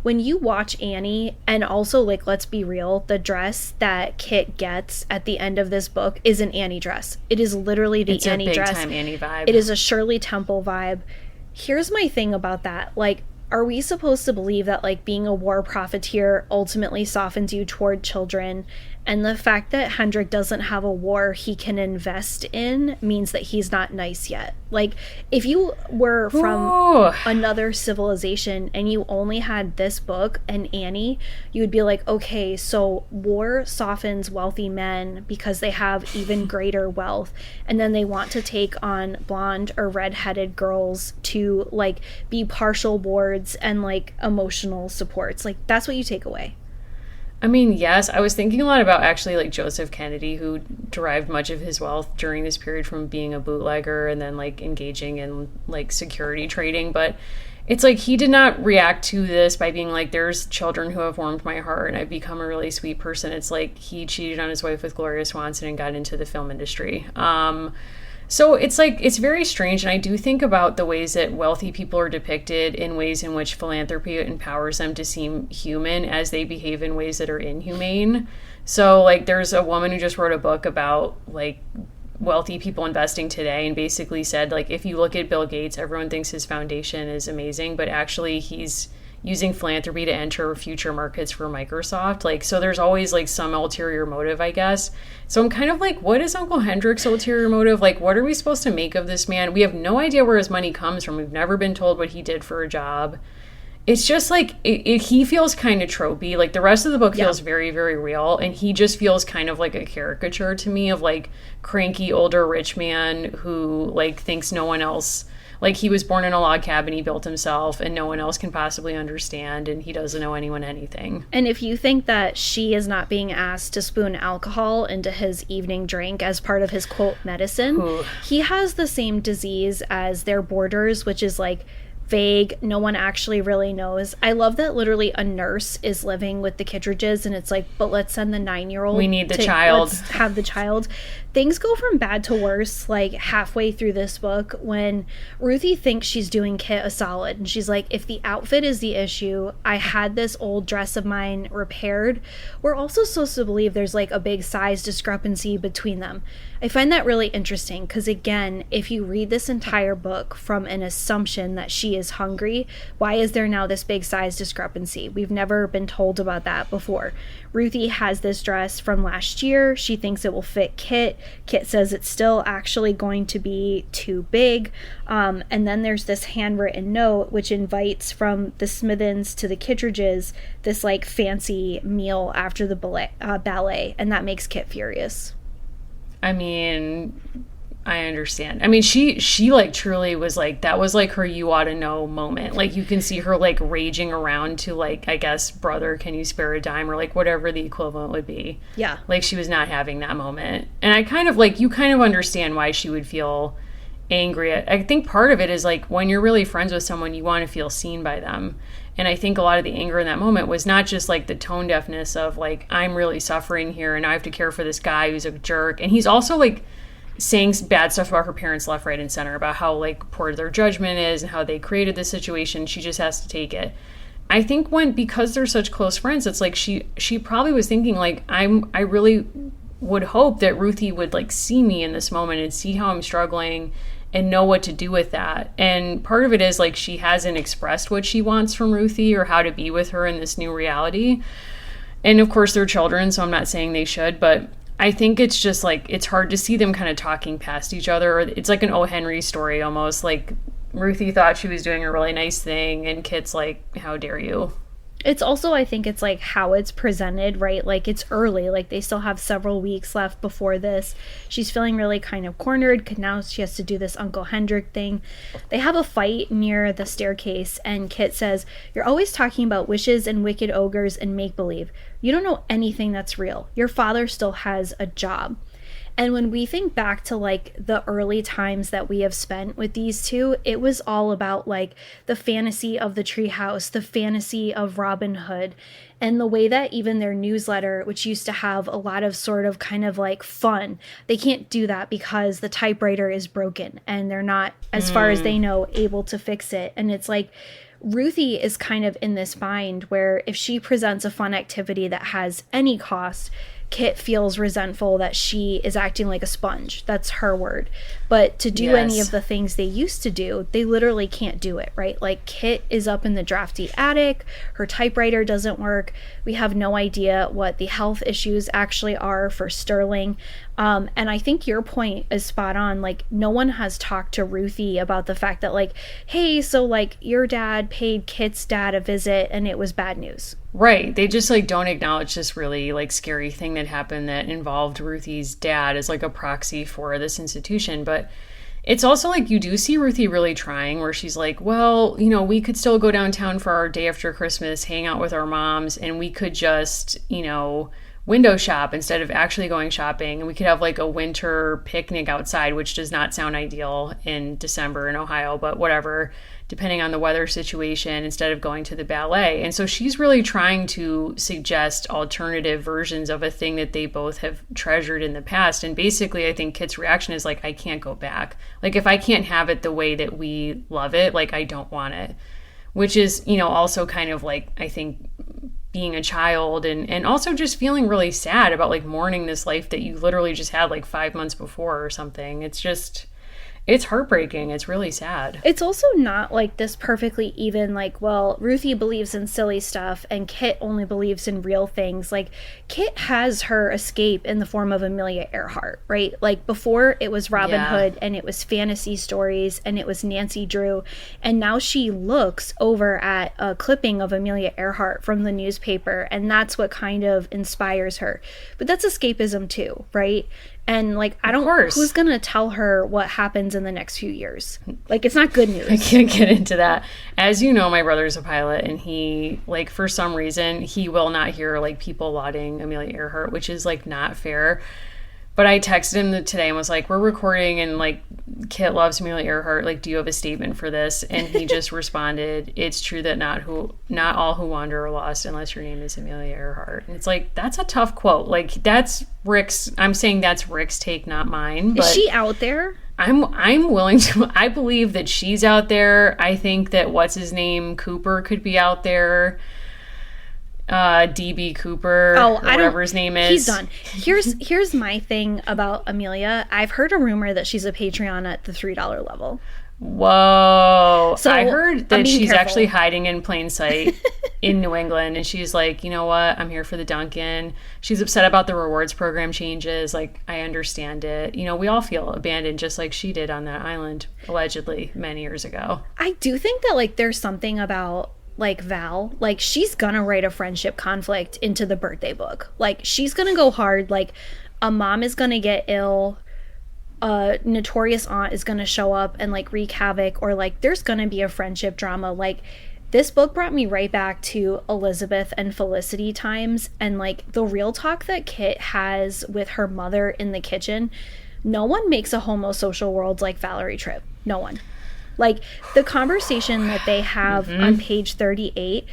When you watch Annie, and also like, let's be real, the dress that Kit gets at the end of this book is an Annie dress. It is literally the Annie dress. It's a big time Annie vibe. It is a Shirley Temple vibe. Here's my thing about that. Like, are we supposed to believe that like being a war profiteer ultimately softens you toward children And the fact that Hendrik doesn't have a war he can invest in means that he's not nice yet. Like, if you were from another civilization and you only had this book and Annie, you would be like, okay, so war softens wealthy men because they have even greater wealth. And then they want to take on blonde or redheaded girls to, like, be partial wards and, like, emotional supports. Like, that's what you take away. I mean, yes, I was thinking a lot about actually like Joseph Kennedy, who derived much of his wealth during this period from being a bootlegger and then like engaging in like security trading. But it's like he did not react to this by being like, there's children who have warmed my heart and I've become a really sweet person. It's like he cheated on his wife with Gloria Swanson and got into the film industry. So it's like, it's very strange. And I do think about the ways that wealthy people are depicted in ways in which philanthropy empowers them to seem human as they behave in ways that are inhumane. So like there's a woman who just wrote a book about like wealthy people investing today and basically said like, if you look at Bill Gates, everyone thinks his foundation is amazing, but actually he's using philanthropy to enter future markets for Microsoft. Like, so there's always like some ulterior motive, I guess. So I'm kind of like, what is Uncle Hendrik's ulterior motive? Like, what are we supposed to make of this man? We have no idea where his money comes from. We've never been told what he did for a job. It's just like, he feels kind of tropey. Like the rest of the book feels very, very real. And he just feels kind of like a caricature to me of like cranky older rich man who like thinks no one else, like he was born in a log cabin, he built himself, and no one else can possibly understand, and he doesn't know anyone anything. And if you think that she is not being asked to spoon alcohol into his evening drink as part of his, quote, medicine, he has the same disease as their boarders, which is like vague, no one actually really knows. I love that literally a nurse is living with the Kittredges, and it's like, but let's send the 9-year-old. We need the child. Let's have the child. Things go from bad to worse, like, halfway through this book when Ruthie thinks she's doing Kit a solid. And she's like, if the outfit is the issue, I had this old dress of mine repaired. We're also supposed to believe there's, like, a big size discrepancy between them. I find that really interesting because, again, if you read this entire book from an assumption that she is hungry, why is there now this big size discrepancy? We've never been told about that before. Ruthie has this dress from last year. She thinks it will fit Kit. Kit says it's still actually going to be too big. And then there's this handwritten note which invites from the Smithens to the Kittredges this like fancy meal after the ballet, and that makes Kit furious. I mean, I understand. I mean, she like truly was like, that was like her you ought to know moment. Like you can see her like raging around to like, I guess, brother, can you spare a dime, or like whatever the equivalent would be. Yeah. Like she was not having that moment. And I kind of like, you kind of understand why she would feel angry. I think part of it is like when you're really friends with someone, you want to feel seen by them. And I think a lot of the anger in that moment was not just like the tone deafness of like, I'm really suffering here and I have to care for this guy who's a jerk. And he's also like saying bad stuff about her parents left, right, and center about how like poor their judgment is and how they created this situation. She just has to take it. I think because they're such close friends, it's like she probably was thinking like, I really would hope that Ruthie would like see me in this moment and see how I'm struggling and know what to do with that. And part of it is like she hasn't expressed what she wants from Ruthie or how to be with her in this new reality. And of course they're children, so I'm not saying they should, but I think it's just like, it's hard to see them kind of talking past each other. It's like an O. Henry story almost. Like Ruthie thought she was doing a really nice thing and Kit's like, how dare you? It's also, I think it's like how it's presented, right? Like it's early, like they still have several weeks left before this. She's feeling really kind of cornered because now she has to do this Uncle Hendrik thing. They have a fight near the staircase and Kit says, you're always talking about wishes and wicked ogres and make-believe. You don't know anything that's real. Your father still has a job. And when we think back to like the early times that we have spent with these two, it was all about like the fantasy of the treehouse, the fantasy of Robin Hood, and the way that even their newsletter, which used to have a lot of sort of kind of like fun, they can't do that because the typewriter is broken and they're not, as far as they know, able to fix it. And it's like Ruthie is kind of in this bind where if she presents a fun activity that has any cost, Kit feels resentful that she is acting like a sponge. That's her word. But to do any of the things they used to do, they literally can't do it, right? Like, Kit is up in the drafty attic. Her typewriter doesn't work. We have no idea what the health issues actually are for Sterling. And I think your point is spot on. Like, no one has talked to Ruthie about the fact that, like, hey, so, like, your dad paid Kit's dad a visit and it was bad news. Right. They just, like, don't acknowledge this really, like, scary thing that happened that involved Ruthie's dad as, like, a proxy for this institution. But it's also, like, you do see Ruthie really trying, where she's like, well, you know, we could still go downtown for our day after Christmas, hang out with our moms, and we could just, you know, window shop instead of actually going shopping. And we could have, like, a winter picnic outside, which does not sound ideal in December in Ohio, but whatever, depending on the weather situation, instead of going to the ballet. And so she's really trying to suggest alternative versions of a thing that they both have treasured in the past. And basically, I think Kit's reaction is like, I can't go back. Like, if I can't have it the way that we love it, like, I don't want it. Which is, you know, also kind of like, I think, being a child and also just feeling really sad about, like, mourning this life that you literally just had like 5 months before or something. It's just, it's heartbreaking. It's really sad. It's also not like this perfectly even, like, well, Ruthie believes in silly stuff and Kit only believes in real things. Like, Kit has her escape in the form of Amelia Earhart, right? Like, before it was Robin Hood and it was fantasy stories and it was Nancy Drew. And now she looks over at a clipping of Amelia Earhart from the newspaper, and that's what kind of inspires her. But that's escapism too, right? And, like, I don't, who's going to tell her what happens in the next few years? Like, it's not good news. I can't get into that. As you know, my brother's a pilot, and he, like, for some reason, he will not hear, like, people lauding Amelia Earhart, which is, like, not fair. But I texted him today and was like, we're recording, and, like, Kit loves Amelia Earhart. Like, do you have a statement for this? And he just responded, it's true that not all who wander are lost unless your name is Amelia Earhart. And it's like, that's a tough quote. Like, that's I'm saying that's Rick's take, not mine. But is she out there? I'm willing to, I believe that she's out there. I think that what's his name, Cooper, could be out there. DB Cooper, whatever his name is. He's done. Here's my thing about Amelia. I've heard a rumor that she's a Patreon at the $3 level. Whoa. So, I heard that she's careful. actually hiding in plain sight in New England, and she's like, you know what, I'm here for the Dunkin'. She's upset about the rewards program changes. Like, I understand it. You know, we all feel abandoned just like she did on that island, allegedly, many years ago. I do think that, like, there's something about, like, Val, like, she's gonna write a friendship conflict into the birthday book. Like, she's gonna go hard. Like, a mom is gonna get ill, a notorious aunt is gonna show up and, like, wreak havoc, or, like, there's gonna be a friendship drama. Like, this book brought me right back to Elizabeth and Felicity times, and, like, the real talk that Kit has with her mother in the kitchen. No one makes a homosocial world like Valerie Tripp. No one. Like, the conversation that they have on page 38,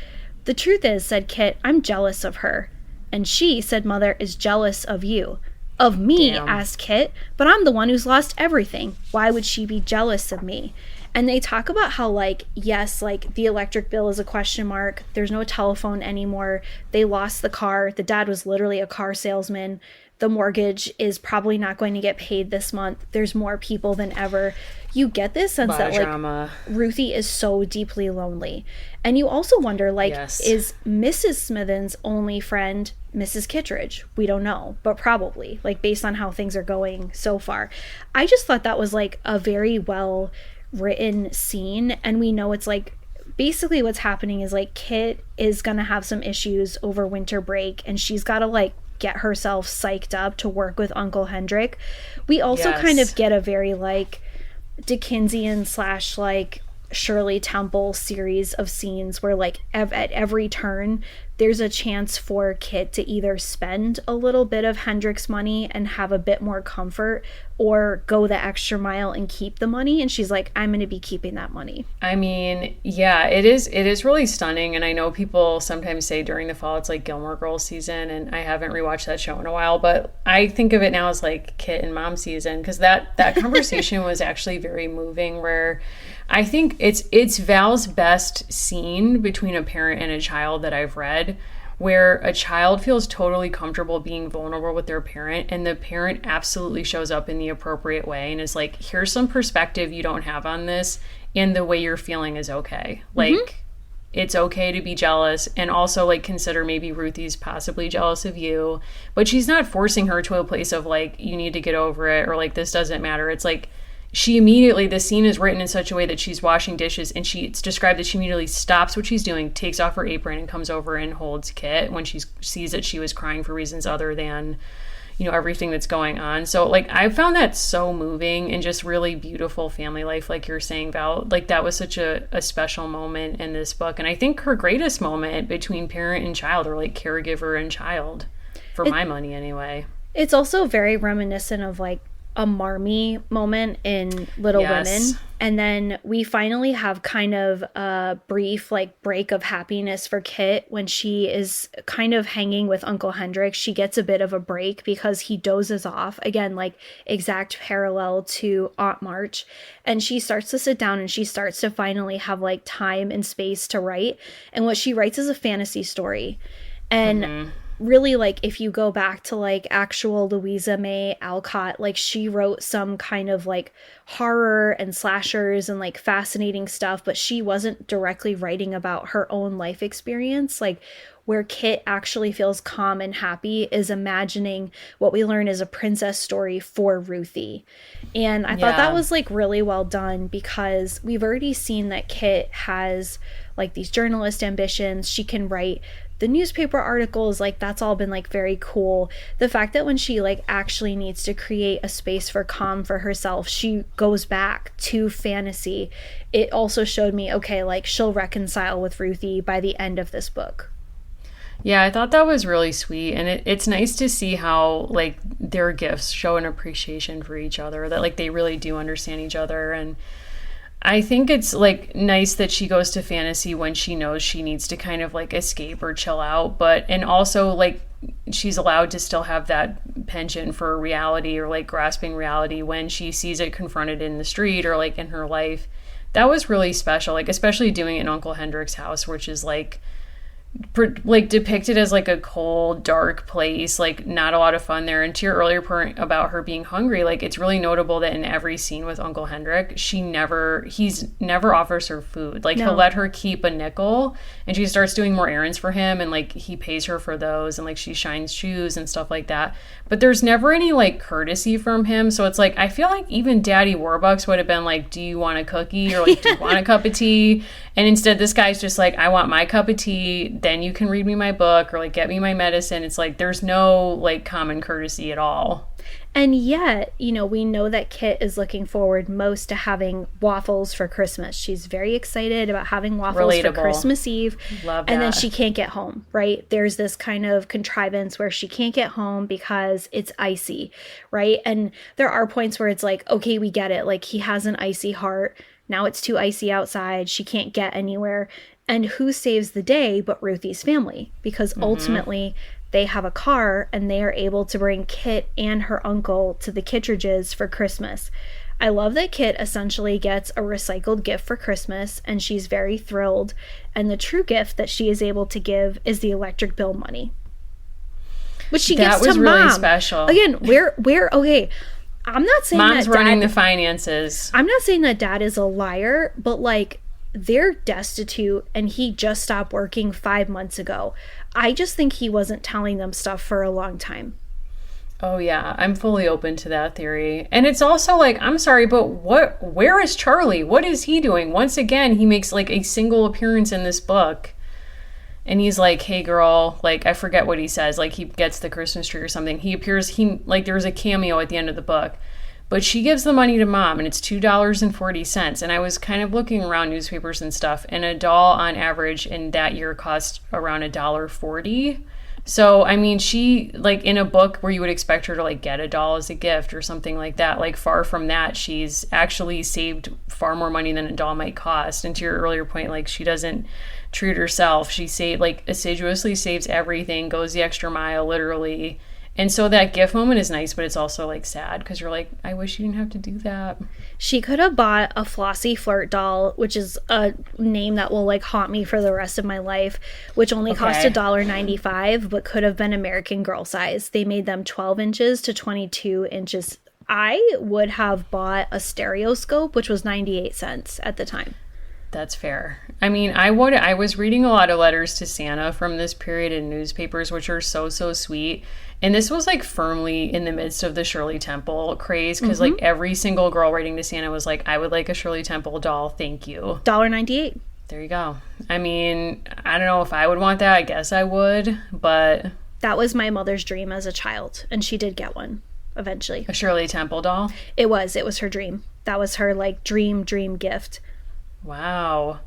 the truth is, said Kit, I'm jealous of her. And she, said Mother, is jealous of you. Of me, asked Kit, but I'm the one who's lost everything. Why would she be jealous of me? And they talk about how, like, yes, like, the electric bill is a question mark. There's no telephone anymore. They lost the car. The dad was literally a car salesman. The mortgage is probably not going to get paid this month. There's more people than ever. You get this sense that, like, Ruthie is so deeply lonely. And you also wonder, like, is Mrs. Smithen's only friend Mrs. Kittredge? We don't know, but probably, like, based on how things are going so far. I just thought that was, like, a very well written scene. And we know it's, like, basically what's happening is, like, Kit is gonna have some issues over winter break, and she's gotta, like, get herself psyched up to work with Uncle Hendrik. We also kind of get a very, like, Dickensian / like Shirley Temple series of scenes where, like, at every turn there's a chance for Kit to either spend a little bit of Hendrik's money and have a bit more comfort, or go the extra mile and keep the money. And she's like, I'm going to be keeping that money. I mean, yeah, it is really stunning. And I know people sometimes say during the fall it's like Gilmore Girls season, and I haven't rewatched that show in a while, but I think of it now as like Kit and Mom season, because that conversation was actually very moving, where I think it's Val's best scene between a parent and a child that I've read, where a child feels totally comfortable being vulnerable with their parent, and the parent absolutely shows up in the appropriate way and is like, here's some perspective you don't have on this, and the way you're feeling is okay. Like, it's okay to be jealous, and also like consider maybe Ruthie's possibly jealous of you, but she's not forcing her to a place of like, you need to get over it, or like, this doesn't matter. It's like, she immediately, the scene is written in such a way that she's washing dishes, and it's described that she immediately stops what she's doing, takes off her apron, and comes over and holds Kit when she sees that she was crying for reasons other than, you know, everything that's going on. So like, I found that so moving and just really beautiful family life, like you're saying, Val. Like, that was such a special moment in this book, and I think her greatest moment between parent and child, or like caregiver and child, for my money anyway. It's also very reminiscent of like a Marmee moment in Little Women. And then we finally have kind of a brief like break of happiness for Kit when she is kind of hanging with Uncle Hendrik. She gets a bit of a break because he dozes off. Again, like exact parallel to Aunt March. And she starts to sit down and she starts to finally have like time and space to write. And what she writes is a fantasy story. And really, like, if you go back to like actual Louisa May Alcott, like she wrote some kind of like horror and slashers and like fascinating stuff, but she wasn't directly writing about her own life experience. Like, where Kit actually feels calm and happy is imagining what we learn is a princess story for Ruthie. And I thought that was like really well done, because we've already seen that Kit has like these journalist ambitions. She can write the newspaper articles, like that's all been like very cool. The fact that when she like actually needs to create a space for calm for herself, she goes back to fantasy. It also showed me, okay, like she'll reconcile with Ruthie by the end of this book. Yeah, I thought that was really sweet. And it's nice to see how like their gifts show an appreciation for each other, that like they really do understand each other. And I think it's like nice that she goes to fantasy when she knows she needs to kind of like escape or chill out, and also like she's allowed to still have that penchant for reality, or like grasping reality when she sees it confronted in the street or like in her life. That was really special, like especially doing it in Uncle Hendrik's house, which is like depicted as like a cold, dark place, like not a lot of fun there. And to your earlier point about her being hungry, like it's really notable that in every scene with Uncle Hendrik, he's never offers her food. Like he'll let her keep a nickel, and she starts doing more errands for him, and like he pays her for those, and like she shines shoes and stuff like that. But there's never any like courtesy from him. So it's like, I feel like even Daddy Warbucks would have been like, do you want a cookie, or like do you want a cup of tea? And instead this guy's just like, I want my cup of tea, then you can read me my book, or like get me my medicine. It's like there's no like common courtesy at all. And yet, you know, we know that Kit is looking forward most to having waffles for Christmas. She's very excited about having waffles for Christmas Eve. Love that. And then she can't get home, right? There's this kind of contrivance where she can't get home because it's icy, right? And there are points where it's like, okay, we get it. Like, he has an icy heart. Now it's too icy outside. She can't get anywhere. And who saves the day but Ruthie's family? Because ultimately they have a car and they are able to bring Kit and her uncle to the Kittredges for Christmas. I love that Kit essentially gets a recycled gift for Christmas, and she's very thrilled. And the true gift that she is able to give is the electric bill money, which she gives to Mom. That was really special. Again, okay, I'm not saying Mom's that running the finances. I'm not saying that Dad is a liar, but like, they're destitute and he just stopped working 5 months ago. I just think he wasn't telling them stuff for a long time. Oh yeah, I'm fully open to that theory. And it's also like, I'm sorry, but where is Charlie? What is he doing? Once again, he makes like a single appearance in this book. And he's like, hey girl, like I forget what he says, like he gets the Christmas tree or something. He appears, like there's a cameo at the end of the book. But she gives the money to Mom, and it's $2.40. And I was kind of looking around newspapers and stuff, and a doll on average in that year cost around $1.40. So, I mean, she, like, in a book where you would expect her to, like, get a doll as a gift or something like that, like, far from that, she's actually saved far more money than a doll might cost. And to your earlier point, like, she doesn't treat herself. She assiduously saves everything, goes the extra mile, literally, And so that gift moment is nice, but it's also like sad because you're like, I wish you didn't have to do that. She could have bought a Flossie Flirt doll, which is a name that will like haunt me for the rest of my life, which only cost $1.95, but could have been American Girl size. They made them 12 inches to 22 inches. I would have bought a stereoscope, which was 98 cents at the time. That's fair. I mean, I was reading a lot of letters to Santa from this period in newspapers, which are so, so sweet. And this was like firmly in the midst of the Shirley Temple craze because like every single girl writing to Santa was like, I would like a Shirley Temple doll. Thank you. $1.98. There you go. I mean, I don't know if I would want that. I guess I would, but... That was my mother's dream as a child, and she did get one eventually. A Shirley Temple doll? It was her dream. That was her like dream gift. Wow.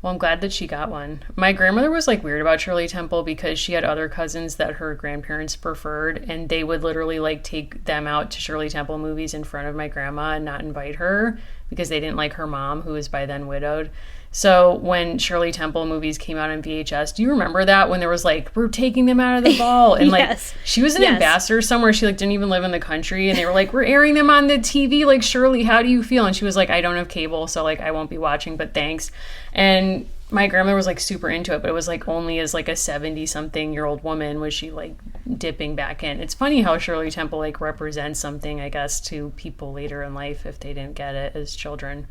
Well, I'm glad that she got one. My grandmother was like weird about Shirley Temple because she had other cousins that her grandparents preferred, and they would literally like take them out to Shirley Temple movies in front of my grandma and not invite her because they didn't like her mom, who was by then widowed. So when Shirley Temple movies came out on VHS, do you remember that when there was like, we're taking them out of the ball? And like, she was an ambassador somewhere. She like didn't even live in the country. And they were like, we're airing them on the TV. Like, Shirley, how do you feel? And she was like, I don't have cable. So like, I won't be watching, but thanks. And my grandmother was like super into it, but it was like only as like a 70-something-year-old woman was she like dipping back in. It's funny how Shirley Temple like represents something, I guess, to people later in life if they didn't get it as children.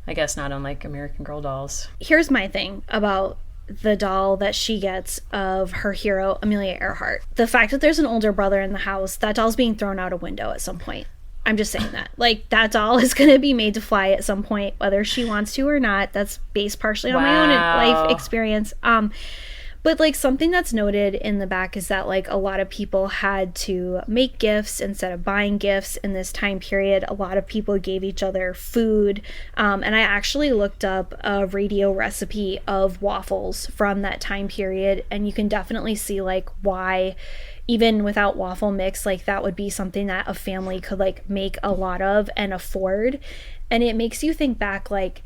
I guess not unlike American Girl dolls. Here's my thing about the doll that she gets of her hero, Amelia Earhart. The fact that there's an older brother in the house, that doll's being thrown out a window at some point. I'm just saying that. Like, that doll is going to be made to fly at some point, whether she wants to or not. That's based partially on my own life experience. But like something that's noted in the back is that like a lot of people had to make gifts instead of buying gifts in this time period. A lot of people gave each other food. And I actually looked up a radio recipe of waffles from that time period. And you can definitely see like why, even without waffle mix, like that would be something that a family could like make a lot of and afford. And it makes you think back, like,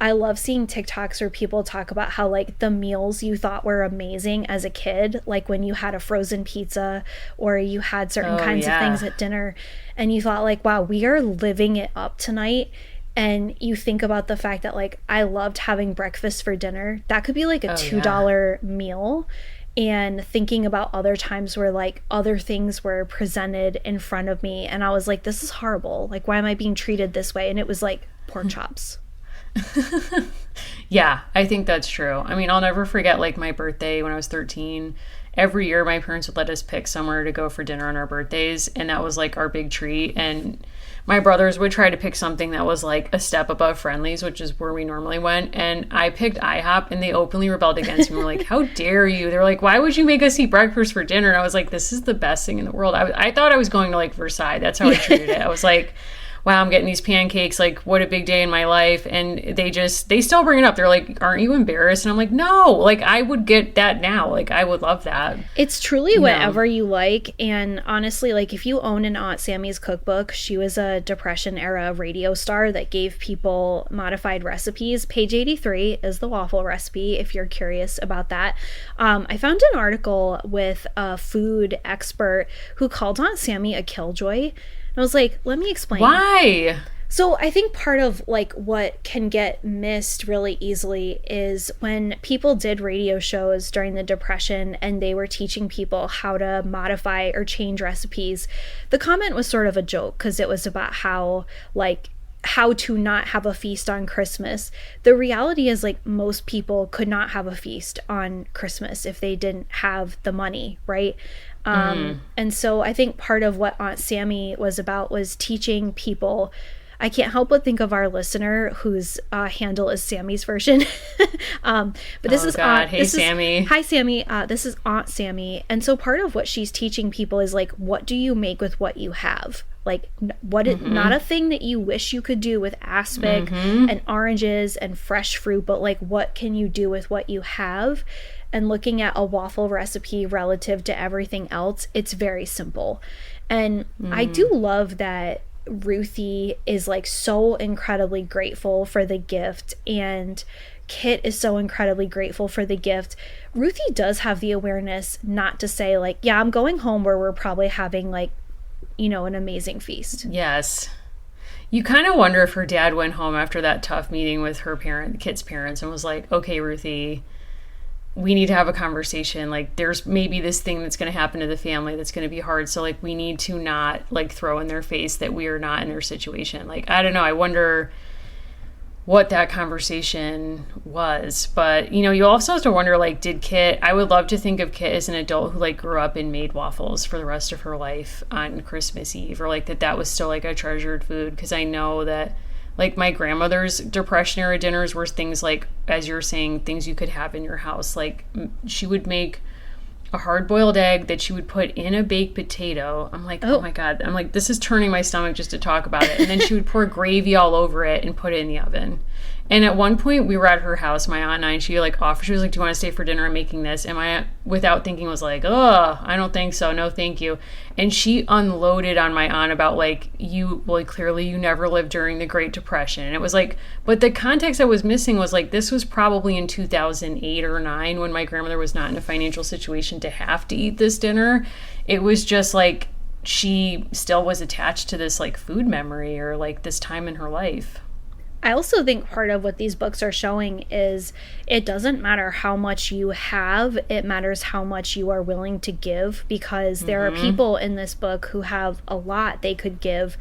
I love seeing TikToks where people talk about how like the meals you thought were amazing as a kid, like when you had a frozen pizza or you had certain kinds of things at dinner and you thought like, wow, we are living it up tonight. And you think about the fact that like I loved having breakfast for dinner. That could be like a $2 meal. And thinking about other times where like other things were presented in front of me and I was like, this is horrible. Like, why am I being treated this way? And it was like pork chops. Yeah, I think that's true. I mean, I'll never forget like my birthday when I was 13. Every year my parents would let us pick somewhere to go for dinner on our birthdays, and that was like our big treat. And my brothers would try to pick something that was like a step above Friendly's, which is where we normally went, and I picked IHOP, and they openly rebelled against me. We're like, how dare you? They're like, why would you make us eat breakfast for dinner? And I was like, this is the best thing in the world. I thought I was going to like Versailles. That's how I treated it. I was like, wow, I'm getting these pancakes, like what a big day in my life. And they still bring it up. They're like, aren't you embarrassed? And I'm like, no, like I would get that now. Like I would love that. It's truly whatever you like. And honestly, like if you own an Aunt Sammy's cookbook, she was a Depression era radio star that gave people modified recipes. Page 83 is the waffle recipe if you're curious about that. I found an article with a food expert who called Aunt Sammy a killjoy. I was like, let me explain. Why? So I think part of like what can get missed really easily is when people did radio shows during the Depression and they were teaching people how to modify or change recipes. The comment was sort of a joke because it was about how to not have a feast on Christmas. The reality is like most people could not have a feast on Christmas if they didn't have the money, right? And so I think part of what Aunt Sammy was about was teaching people. I can't help but think of our listener whose handle is Sammy's version. But this is God. Aunt. Hey, Sammy. Hi, Sammy. This is Aunt Sammy. And so part of what she's teaching people is like, what do you make with what you have? Like not a thing that you wish you could do with aspic and oranges and fresh fruit, but like what can you do with what you have? And looking at a waffle recipe relative to everything else, it's very simple. And I do love that Ruthie is like so incredibly grateful for the gift and Kit is so incredibly grateful for the gift. Ruthie does have the awareness not to say, like, yeah, I'm going home where we're probably having, like, you know, an amazing feast. Yes. You kind of wonder if her dad went home after that tough meeting with Kit's parents, and was like, okay, Ruthie, we need to have a conversation. Like, there's maybe this thing that's going to happen to the family that's going to be hard. So, like, we need to not, like, throw in their face that we are not in their situation. Like, I don't know. I wonder what that conversation was. But, you know, you also have to wonder, like, I would love to think of Kit as an adult who, like, grew up and made waffles for the rest of her life on Christmas Eve, or, like, that was still, like, a treasured food. Because I know that, like, my grandmother's Depression era dinners were things like, as you're saying, things you could have in your house. Like, she would make a hard-boiled egg that she would put in a baked potato. I'm like, oh my God. I'm like, this is turning my stomach just to talk about it. And then she would pour gravy all over it and put it in the oven. And at one point, we were at her house, my aunt and I, and she, like, offered, she was like, do you want to stay for dinner? I'm making this. And my aunt, without thinking, was like, oh, I don't think so. No, thank you. And she unloaded on my aunt about, like, clearly you never lived during the Great Depression. And it was like, but the context I was missing was, like, this was probably in 2008 or 9 when my grandmother was not in a financial situation to have to eat this dinner. It was just, like, she still was attached to this, like, food memory, or, like, this time in her life. I also think part of what these books are showing is it doesn't matter how much you have, it matters how much you are willing to give, because there are people in this book who have a lot they could give.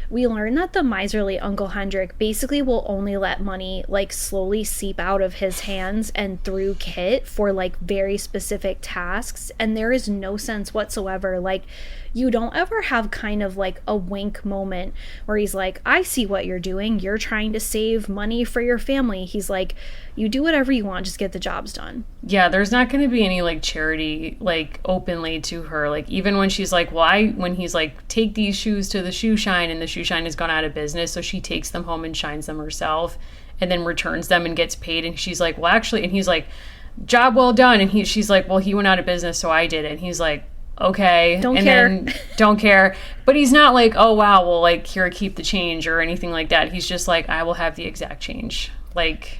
We learn that the miserly Uncle Hendrik basically will only let money, like, slowly seep out of his hands and through Kit for, like, very specific tasks, and there is no sense whatsoever, like, you don't ever have kind of like a wink moment where he's like, I see what you're doing. You're trying to save money for your family. He's like, you do whatever you want, just get the jobs done. Yeah, there's not going to be any, like, charity, like, openly to her. Like, even when she's like, when he's like, take these shoes to the shoe shine, and the shoe shine has gone out of business, so she takes them home and shines them herself and then returns them and gets paid. And she's like, well, actually, and he's like, job well done. And she's like, well, he went out of business, so I did it. And he's like, okay. Don't care. Then don't care. But he's not like, oh, wow, well, like, here, keep the change or anything like that. He's just like, I will have the exact change. Like,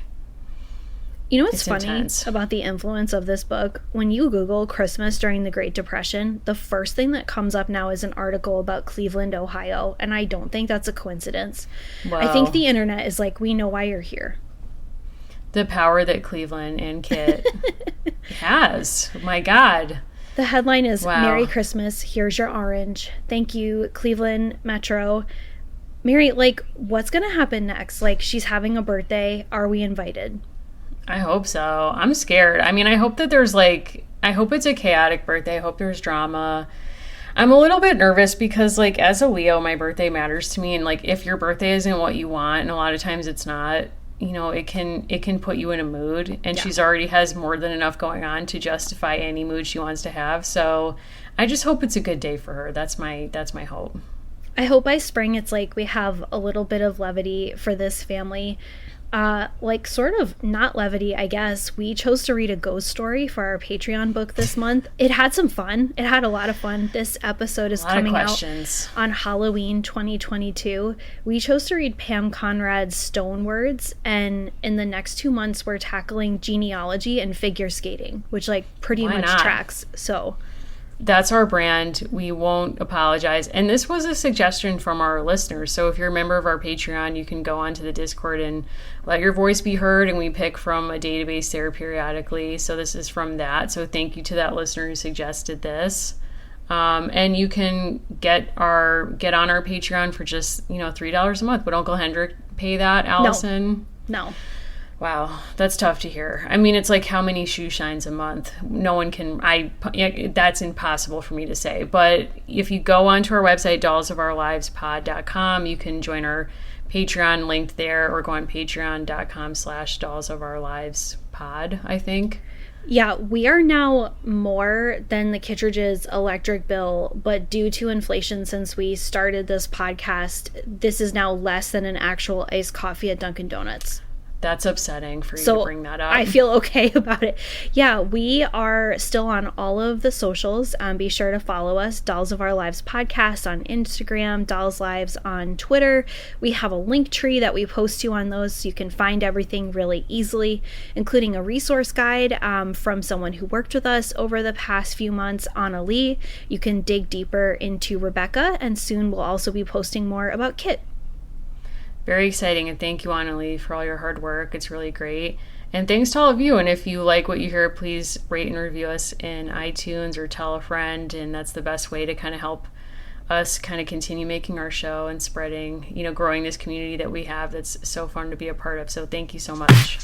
you know what's funny about the influence of this book? When you Google Christmas during the Great Depression, the first thing that comes up now is an article about Cleveland, Ohio. And I don't think that's a coincidence. Whoa. I think the internet is like, we know why you're here. The power that Cleveland and Kit has. My God. The headline is, wow. Merry Christmas, here's your orange. Thank you, Cleveland Metro. Mary, like, what's going to happen next? Like, she's having a birthday. Are we invited? I hope so. I'm scared. I mean, I hope that there's, like, I hope it's a chaotic birthday. I hope there's drama. I'm a little bit nervous because, like, as a Leo, my birthday matters to me. And, like, if your birthday isn't what you want, and a lot of times it's not, you know, it can put you in a mood, and she's already has more than enough going on to justify any mood she wants to have. So I just hope it's a good day for her. That's my hope. I hope by spring it's like we have a little bit of levity for this family. Like, sort of not levity, I guess. We chose to read a ghost story for our Patreon book this month. It had some fun. It had a lot of fun. This episode is coming out on Halloween 2022. We chose to read Pam Conrad's Stone Words, and in the next 2 months we're tackling genealogy and figure skating, which, like, pretty much tracks. So that's our brand. We won't apologize. And this was a suggestion from our listeners. So if you're a member of our Patreon, you can go onto the Discord and let your voice be heard. And we pick from a database there periodically. So this is from that. So thank you to that listener who suggested this. And you can get on our Patreon for just, $3 a month. Would Uncle Hendrik pay that, Allison? No. Wow, that's tough to hear. I mean, it's like, how many shoe shines a month? No one can, that's impossible for me to say. But if you go onto our website, dollsofourlivespod.com, you can join our Patreon linked there, or go on patreon.com/dollsofourlivespod, I think. Yeah, we are now more than the Kittredge's electric bill, but due to inflation since we started this podcast, this is now less than an actual iced coffee at Dunkin' Donuts. That's upsetting for you to bring that up. I feel okay about it. Yeah, we are still on all of the socials. Be sure to follow us, Dolls of Our Lives podcast on Instagram, Dolls Lives on Twitter. We have a link tree that we post to on those so you can find everything really easily, including a resource guide from someone who worked with us over the past few months, Anna Lee. You can dig deeper into Rebecca, and soon we'll also be posting more about Kit. Very exciting, and thank you, Annalie, for all your hard work. It's really great. And thanks to all of you. And if you like what you hear, please rate and review us in iTunes or tell a friend. And that's the best way to kind of help us kind of continue making our show and spreading, growing this community that we have that's so fun to be a part of. So thank you so much.